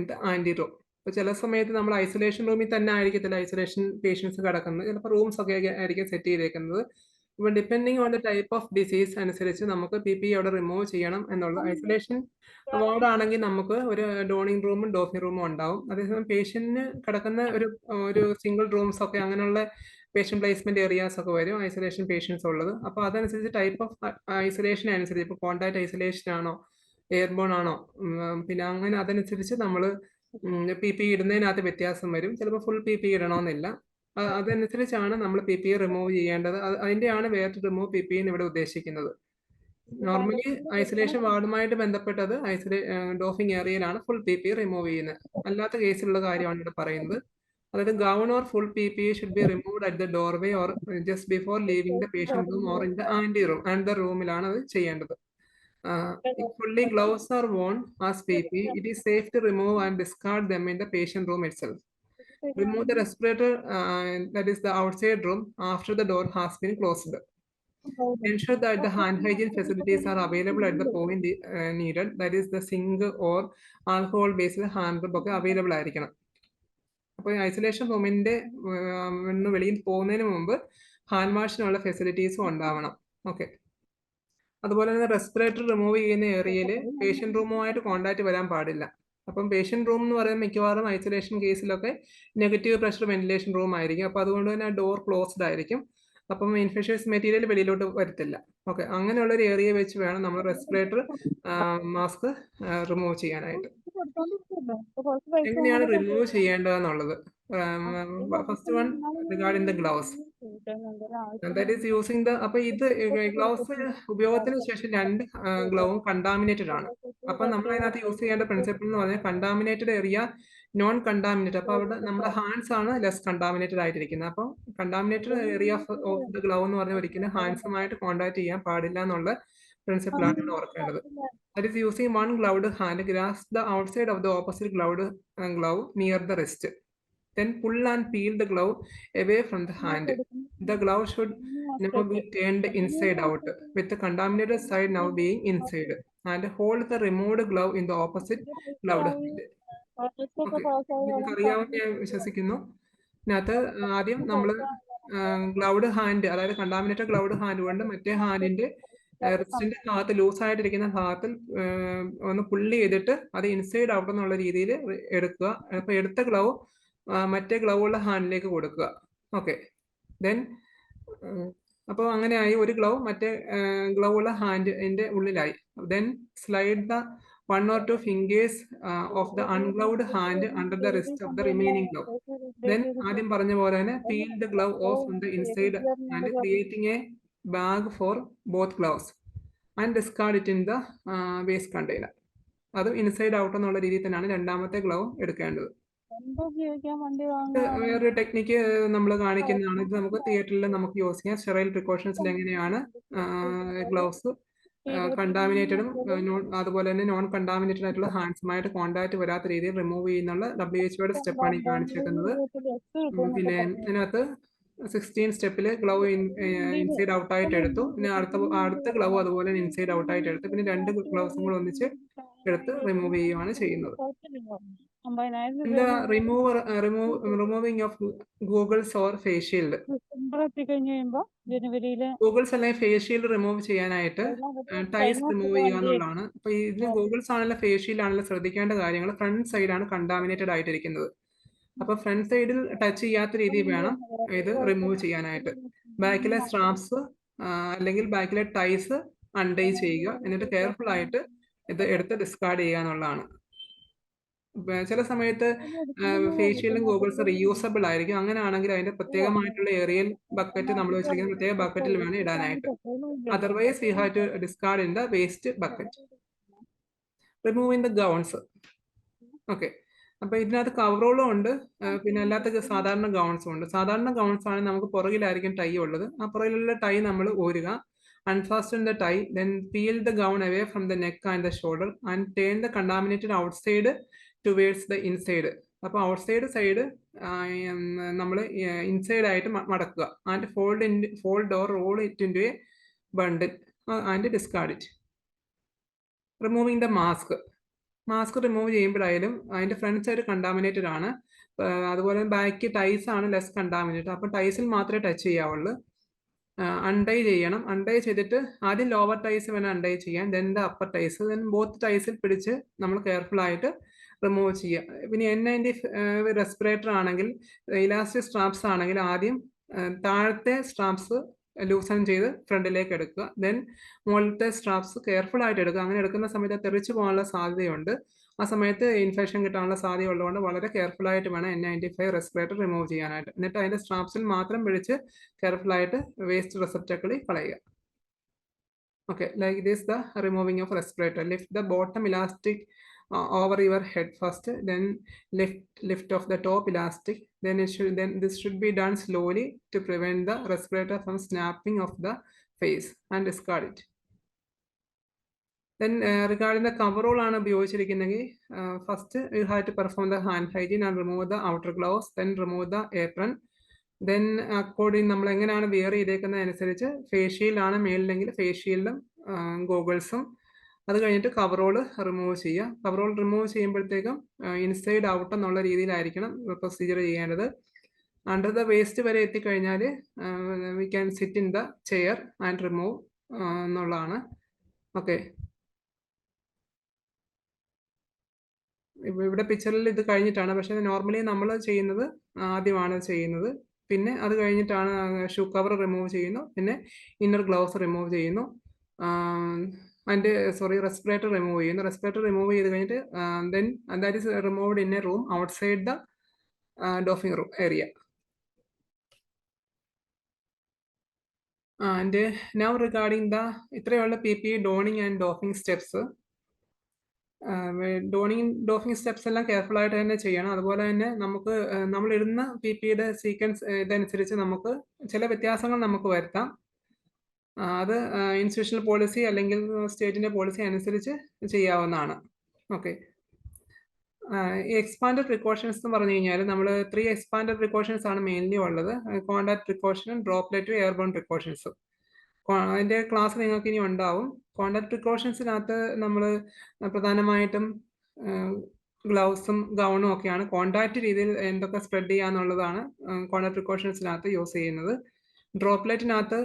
the anti room. ഇപ്പോൾ ചില സമയത്ത് നമ്മൾ isolation റൂമിൽ തന്നെ ആയിരിക്കത്തില്ല isolation patients കിടക്കുന്നത്. ചിലപ്പോൾ rooms ഒക്കെ ആയിരിക്കും സെറ്റ് ചെയ്തേക്കുന്നത്. ഇപ്പം depending on the type of disease അനുസരിച്ച് നമുക്ക് PPE അവിടെ റിമൂവ് ചെയ്യണം എന്നുള്ള. ഐസൊലേഷൻ വാർഡാണെങ്കിൽ നമുക്ക് ഒരു ഡോണിങ് റൂമും ഡോഫിംഗ് റൂമും ഉണ്ടാവും. അതേസമയം പേഷ്യന്റിന് കിടക്കുന്ന ഒരു സിംഗിൾ റൂംസ് ഒക്കെ അങ്ങനെയുള്ള പേഷ്യൻ്റ് പ്ലേസ്മെന്റ് ഏരിയാസ് ഒക്കെ വരും ഐസൊലേഷൻ പേഷ്യൻസ് ഉള്ളത്. അപ്പോൾ അതനുസരിച്ച് ടൈപ്പ് ഓഫ് ഐസൊലേഷൻ അനുസരിച്ച് ഇപ്പോൾ കോൺടാക്ട് ഐസൊലേഷൻ ആണോ എയർബോൺ ആണോ പിന്നെ അങ്ങനെ അതനുസരിച്ച് നമ്മൾ PPE ഇടുന്നതിനകത്ത് വ്യത്യാസം വരും. ചിലപ്പോൾ ഫുൾ PPE ഇടണമെന്നില്ല. അതനുസരിച്ചാണ് നമ്മൾ PPE റിമൂവ് ചെയ്യേണ്ടത്. അതിൻ്റെയാണ് വേർ ടു റിമൂവ് PPE ഇവിടെ ഉദ്ദേശിക്കുന്നത്. നോർമലി ഐസൊലേഷൻ വാർഡുമായിട്ട് ബന്ധപ്പെട്ടത് ഡോഫിംഗ് ഏരിയയിലാണ് ഫുൾ PPE റിമൂവ് ചെയ്യുന്നത്. അല്ലാത്ത കേസിലുള്ള കാര്യമാണ് ഇവിടെ പറയുന്നത്. അതായത് gown or full PPE should be removed at the doorway or just before leaving the patient room or in the anti room and the റൂമിലാണ് അത് ചെയ്യേണ്ടത്. If fully gloves are worn as PPE, it is safe to remove and discard them in the patient room itself. Remove the respirator, that is the outside room, after the door has been closed. Ensure that the hand hygiene facilities are available at the point needed, that is the sink or alcohol based hand rub ഒക്കെ available ആയിരിക്കണം. അപ്പോൾ isolation റൂമിന്റെ വെളിയിൽ പോകുന്നതിന് മുമ്പ് hand വാഷിനുള്ള ഫെസിലിറ്റീസും ഉണ്ടാവണം. Okay. അതുപോലെ തന്നെ റെസ്പിറേറ്റർ റിമൂവ് ചെയ്യുന്ന ഏരിയയിൽ പേഷ്യന്റ് റൂമുമായിട്ട് കോണ്ടാക്ട് വരാൻ പാടില്ല. അപ്പം പേഷ്യന്റ് റൂം എന്ന് പറയുന്നത് മിക്കവാറും ഐസൊലേഷൻ കേസിലൊക്കെ നെഗറ്റീവ് പ്രഷർ വെന്റിലേഷൻ റൂം ആയിരിക്കും. അപ്പോൾ അതുകൊണ്ട് തന്നെ ഡോർ ക്ലോസ്ഡ് ആയിരിക്കും. അപ്പം ഇൻഫെഷ്യസ് മെറ്റീരിയൽ വെളിയിലോട്ട് വരത്തില്ല. ഓക്കെ, അങ്ങനെയുള്ള ഒരു ഏരിയ വെച്ച് വേണം നമ്മൾ റെസ്പിറേറ്റർ മാസ്ക് റിമൂവ് ചെയ്യാനായിട്ട്. എങ്ങനെയാണ് റിമൂവ് ചെയ്യേണ്ടതെന്നുള്ളത്, first one regarding the gloves, that is using the. അപ്പൊ ഇത് ഗ്ലൗസ് ഉപയോഗത്തിന് ശേഷം 2 ഗ്ലൗവും കണ്ടാമിനേറ്റഡ് ആണ്. അപ്പൊ നമ്മൾ അതിനകത്ത് യൂസ് ചെയ്യേണ്ട പ്രിൻസിപ്പിൾ എന്ന് പറഞ്ഞാൽ കണ്ടാമിനേറ്റഡ് ഏരിയ, നോൺ കണ്ടാമിനേറ്റഡ്. അപ്പൊ അവിടെ നമ്മുടെ ഹാൻഡ്സ് ആണ് ലെസ് കണ്ടാമിനേറ്റഡ് ആയിട്ടിരിക്കുന്നത്. അപ്പൊ contaminated area of the glove എന്ന് പറഞ്ഞാൽ ഒരിക്കലും ഹാൻഡ്സുമായിട്ട് കോണ്ടാക്ട് ചെയ്യാൻ പാടില്ല എന്നുള്ള പ്രിൻസിപ്പിളാണ് ഇവിടെ ഓർക്കേണ്ടത്. That is using one gloved hand, grasp the outside of the opposite gloved glove near the wrist. Then pull and peel the glove away from the hand. The glove should now be turned inside out, with the contaminated side now being inside. And hold the removed glove in the opposite gloved hand. നിങ്ങൾക്ക് അറിയാവുന്ന ഞാൻ വിശ്വസിക്കുന്നു. ഇതിനകത്ത് ആദ്യം നമ്മൾ ഗ്ലൗഡ് hand, അതായത് contaminated ഗ്ലൗഡ് hand കൊണ്ട് മറ്റേ ഹാൻഡിന്റെ റിസ്റ്റിന്റെ ഭാഗത്ത് ലൂസായിട്ടിരിക്കുന്ന ഭാഗത്തിൽ ഒന്ന് പുള്ളി ചെയ്തിട്ട് അത് ഇൻസൈഡ് ഔട്ട് എന്നുള്ള രീതിയിൽ എടുക്കുക. അപ്പൊ എടുത്ത ഗ്ലൗ മറ്റേ ഗ്ലൗ ഉള്ള ഹാൻഡിലേക്ക് കൊടുക്കുക. ഓക്കെ, ദെൻ അപ്പോൾ അങ്ങനെയായി ഒരു ഗ്ലൗ മറ്റേ ഗ്ലൗ ഉള്ള ഹാൻഡിന്റെ ഉള്ളിലായി. Then slide the 1 or 2 fingers of the ungloved hand under the wrist of the remaining glove. Then ആദ്യം പറഞ്ഞ പോലെ തന്നെ peel the glove off from the inside and creating a bag for both gloves and discard it in the waste container. അത് inside out എന്നുള്ള രീതിയിൽ തന്നെയാണ് രണ്ടാമത്തെ glove എടുക്കേണ്ടത്. വേറൊരു ടെക്നിക്ക് നമ്മൾ കാണിക്കുന്നതാണ്. ഇത് നമുക്ക് തിയേറ്ററിൽ നമുക്ക് യൂസ് ചെയ്യാം. സ്റ്റെറൈൽ പ്രിക്കോഷൻസിൽ എങ്ങനെയാണ് ഗ്ലൗസ് കണ്ടാമിനേറ്റഡും അതുപോലെ തന്നെ നോൺ കണ്ടാമിനേറ്റഡ് ആയിട്ടുള്ള ഹാൻഡ്സുമായിട്ട് കോണ്ടാക്ട് വരാത്ത രീതിയിൽ റിമൂവ് ചെയ്യുന്നുള്ള WHO സ്റ്റെപ്പാണ് ഈ കാണിച്ചിരിക്കുന്നത്. പിന്നെ ഇതിനകത്ത് 16 സ്റ്റെപ്പിൽ ഗ്ലൗ ഇൻസൈഡ് ഔട്ട് ആയിട്ട് എടുത്തു. പിന്നെ അടുത്ത ഗ്ലൗ അതുപോലെ ഇൻസൈഡ് ഔട്ട് ആയിട്ട് എടുത്തു. പിന്നെ 2 ഗ്ലൗസും കൂടെ ഒന്നിച്ച് എടുത്ത് റിമൂവ് ചെയ്യുകയാണ് ചെയ്യുന്നത്. Removing of goggles or face shield. Goggles അല്ലെങ്കിൽ ഫേസ് ഷീൽഡ് റിമൂവ് ചെയ്യാനായിട്ട് ടൈസ് റിമൂവ് ചെയ്യുക എന്നുള്ളതാണ്. അപ്പൊ ഇതിന് ഗൂഗിൾസ് ആണെങ്കിലും ഫേസ് ഷീൽഡ് ആണെങ്കിലും ശ്രദ്ധിക്കേണ്ട കാര്യങ്ങൾ, ഫ്രണ്ട് സൈഡാണ് കണ്ടാമിനേറ്റഡ് ആയിട്ടിരിക്കുന്നത്. അപ്പൊ ഫ്രണ്ട് സൈഡിൽ ടച്ച് ചെയ്യാത്ത രീതിയിൽ വേണം ഇത് റിമൂവ് ചെയ്യാനായിട്ട്. ബാക്കിലെ സ്ട്രാപ്സ് അല്ലെങ്കിൽ ബാക്കിലെ ടൈസ് അൺടൈ ചെയ്യുക, എന്നിട്ട് കെയർഫുൾ ആയിട്ട് ഇത് എടുത്ത് ഡിസ്കാർഡ് ചെയ്യുക എന്നുള്ളതാണ്. ചില സമയത്ത് ഫേസ് ഷീൽഡും ഗൂഗിൾസ് റീയൂസബിൾ ആയിരിക്കും. അങ്ങനെയാണെങ്കിൽ അതിന്റെ പ്രത്യേകമായിട്ടുള്ള ഏരിയൽ ബക്കറ്റ് നമ്മൾ വെച്ചിരിക്കുന്ന പ്രത്യേക ബക്കറ്റിൽ വേണം ഇടാനായിട്ട്. Otherwise we have to discard in the waste bucket. Removing the gowns. Okay, അപ്പൊ ഇതിനകത്ത് കവറോളും ഉണ്ട്, പിന്നെ അല്ലാത്ത സാധാരണ ഗൗൺസും ഉണ്ട്. സാധാരണ ഗൗൺസ് ആണ് നമുക്ക് പുറകിലായിരിക്കും ടൈ ഉള്ളത്. ആ പുറകിലുള്ള ടൈ നമ്മൾ ഊരുക. Unfasten the tie, then peel the gown away from the neck and the shoulder and turn the contaminated outside towards the inside. അപ്പോൾ ഔട്ട്സൈഡ് സൈഡ് നമ്മൾ ഇൻസൈഡ് ആയിട്ട് മടക്കുക. And fold or roll it into a bundle and discard it. Removing the mask. Mask remove ചെയ്യുമ്പോഴായാലും അതിന്റെ front side contaminated ആണ്. അതുപോലെ back ties ആണ് less contaminated. അപ്പോൾ ടൈസിൽ മാത്രമേ ടച്ച് ചെയ്യാവുള്ളൂ. അൺടൈ ചെയ്യണം. അൺടൈ ചെയ്തിട്ട് ആദ്യം ലോവർ ടൈസ് വേണം അൺടൈ ചെയ്യാൻ, then the upper ties, then both ടൈസിൽ പിടിച്ച് നമ്മൾ കെയർഫുൾ ആയിട്ട് റിമൂവ് ചെയ്യുക. പിന്നെ N90 റെസ്പിറേറ്റർ ആണെങ്കിൽ, ഇലാസ്റ്റിക് സ്ട്രാപ്സ് ആണെങ്കിൽ ആദ്യം താഴത്തെ സ്ട്രാപ്സ് ലൂസൺ ചെയ്ത് ഫ്രണ്ടിലേക്ക് എടുക്കുക. ദെൻ മുകളിലത്തെ സ്ട്രാപ്സ് കെയർഫുൾ ആയിട്ട് എടുക്കുക. അങ്ങനെ എടുക്കുന്ന സമയത്ത് തെറിച്ചു പോകാനുള്ള സാധ്യതയുണ്ട്. ആ സമയത്ത് ഇൻഫെക്ഷൻ കിട്ടാനുള്ള സാധ്യത ഉള്ളതുകൊണ്ട് വളരെ കെയർഫുൾ ആയിട്ട് വേണം N95 റെസ്പിറേറ്റർ റിമൂവ് ചെയ്യാനായിട്ട്. എന്നിട്ട് അതിന്റെ സ്ട്രാപ്സിൽ മാത്രം പിടിച്ച് കെയർഫുൾ ആയിട്ട് വേസ്റ്റ് റിസപ്റ്റക്കിളിൽ കളയുക. Okay, like this the removing of respirator. Lift the bottom elastic over your head first, then lift off the top elastic. Then this should be done slowly to prevent the respirator from snapping off the face and discard it. Then regarding the coverall ആണ് ഉപയോഗിച്ചിരിക്കുന്നെങ്കിൽ, first you have to perform the hand hygiene and remove the outer gloves, then remove the apron, then according നമ്മൾ എങ്ങനെയാണ് wear ചെയ്തേക്കുന്നതനുസരിച്ച് face ഷീൽഡാണ് മേളിലെങ്കിൽ face ഷീൽഡും ഗോഗിൾസും, അത് കഴിഞ്ഞിട്ട് coverall remove ചെയ്യുക. Coverall remove ചെയ്യുമ്പോഴത്തേക്കും inside out എന്നുള്ള രീതിയിലായിരിക്കണം procedure ചെയ്യേണ്ടത്. Under the waist വരെ എത്തിക്കഴിഞ്ഞാൽ we can sit in the chair and remove എന്നുള്ളതാണ്. ഓക്കെ, ഇവിടെ പിക്ചറിൽ ഇത് കഴിഞ്ഞിട്ടാണ്, പക്ഷേ നോർമലി നമ്മൾ ചെയ്യുന്നത് ആദ്യമാണ് ചെയ്യുന്നത്. പിന്നെ അത് കഴിഞ്ഞിട്ടാണ് ഷൂ കവർ റിമൂവ് ചെയ്യുന്നു, പിന്നെ ഇന്നർ ഗ്ലൗസ് റിമൂവ് ചെയ്യുന്നു, ആൻഡ് റെസ്പിറേറ്റർ റിമൂവ് ചെയ്യുന്നു. റെസ്പിറേറ്റർ റിമൂവ് ചെയ്ത് കഴിഞ്ഞിട്ട് then that is removed in a room outside the doffing room area. And now regarding the ഇത്രയുള്ള PPE donning and doffing steps. Doffing steps എല്ലാം careful ആയിട്ട് തന്നെ ചെയ്യണം. അതുപോലെ തന്നെ നമുക്ക് നമ്മൾ ഇടുന്ന PPEയുടെ സീക്വൻസ് ഇതനുസരിച്ച് നമുക്ക് ചില വ്യത്യാസങ്ങൾ നമുക്ക് വരുത്താം. അത് ഇൻസ്റ്റിറ്റ്യൂഷണൽ പോളിസി അല്ലെങ്കിൽ സ്റ്റേറ്റിന്റെ പോളിസി അനുസരിച്ച് ചെയ്യാവുന്നതാണ്. ഓക്കെ, ഈ എക്സ്പാൻഡഡ് പ്രിക്കോഷൻസ് എന്ന് പറഞ്ഞു കഴിഞ്ഞാൽ നമ്മൾ 3 എക്സ്പാൻഡഡ് പ്രിക്കോഷൻസ് ആണ് മെയിൻലി ഉള്ളത്. കോണ്ടാക്ട് പ്രിക്കോഷനും ഡ്രോപ്ലെറ്റും എയർബോൺ പ്രിക്കോഷൻസും. അതിന്റെ ക്ലാസ് നിങ്ങൾക്ക് ഇനി ഉണ്ടാവും. കോണ്ടാക്ട് പ്രിക്കോഷൻസിനകത്ത് നമ്മൾ പ്രധാനമായിട്ടും ഗ്ലൗസും ഗൗണും ഒക്കെയാണ് കോണ്ടാക്ട് രീതിയിൽ എന്തൊക്കെ സ്പ്രെഡ് ചെയ്യാന്നുള്ളതാണ് കോണ്ടാക്ട് പ്രിക്കോഷൻസിനകത്ത് യൂസ് ചെയ്യുന്നത്. ഡ്രോപ്ലെറ്റിനകത്ത്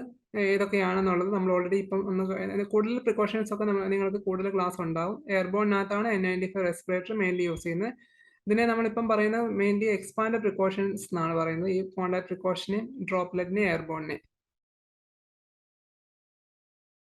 ഏതൊക്കെയാണെന്നുള്ളത് നമ്മൾ ഓൾറെഡി ഇപ്പം ഒന്ന് കൂടുതൽ പ്രിക്കോഷൻസ് ഒക്കെ നിങ്ങൾക്ക് കൂടുതൽ ക്ലാസ് ഉണ്ടാവും. എയർബോണിനകത്താണ് N95 റെസ്പിറേറ്റർ മെയിൻലി യൂസ് ചെയ്യുന്നത്. ഇതിനെ നമ്മളിപ്പം പറയുന്നത് മെയിൻലി എക്സ്പാൻഡ് പ്രിക്കോഷൻസ് എന്നാണ് പറയുന്നത്, ഈ കോണ്ടാക്ട് പ്രിക്കോഷനെ, ഡ്രോപ്ലെറ്റിനെ, എയർബോണിനെ.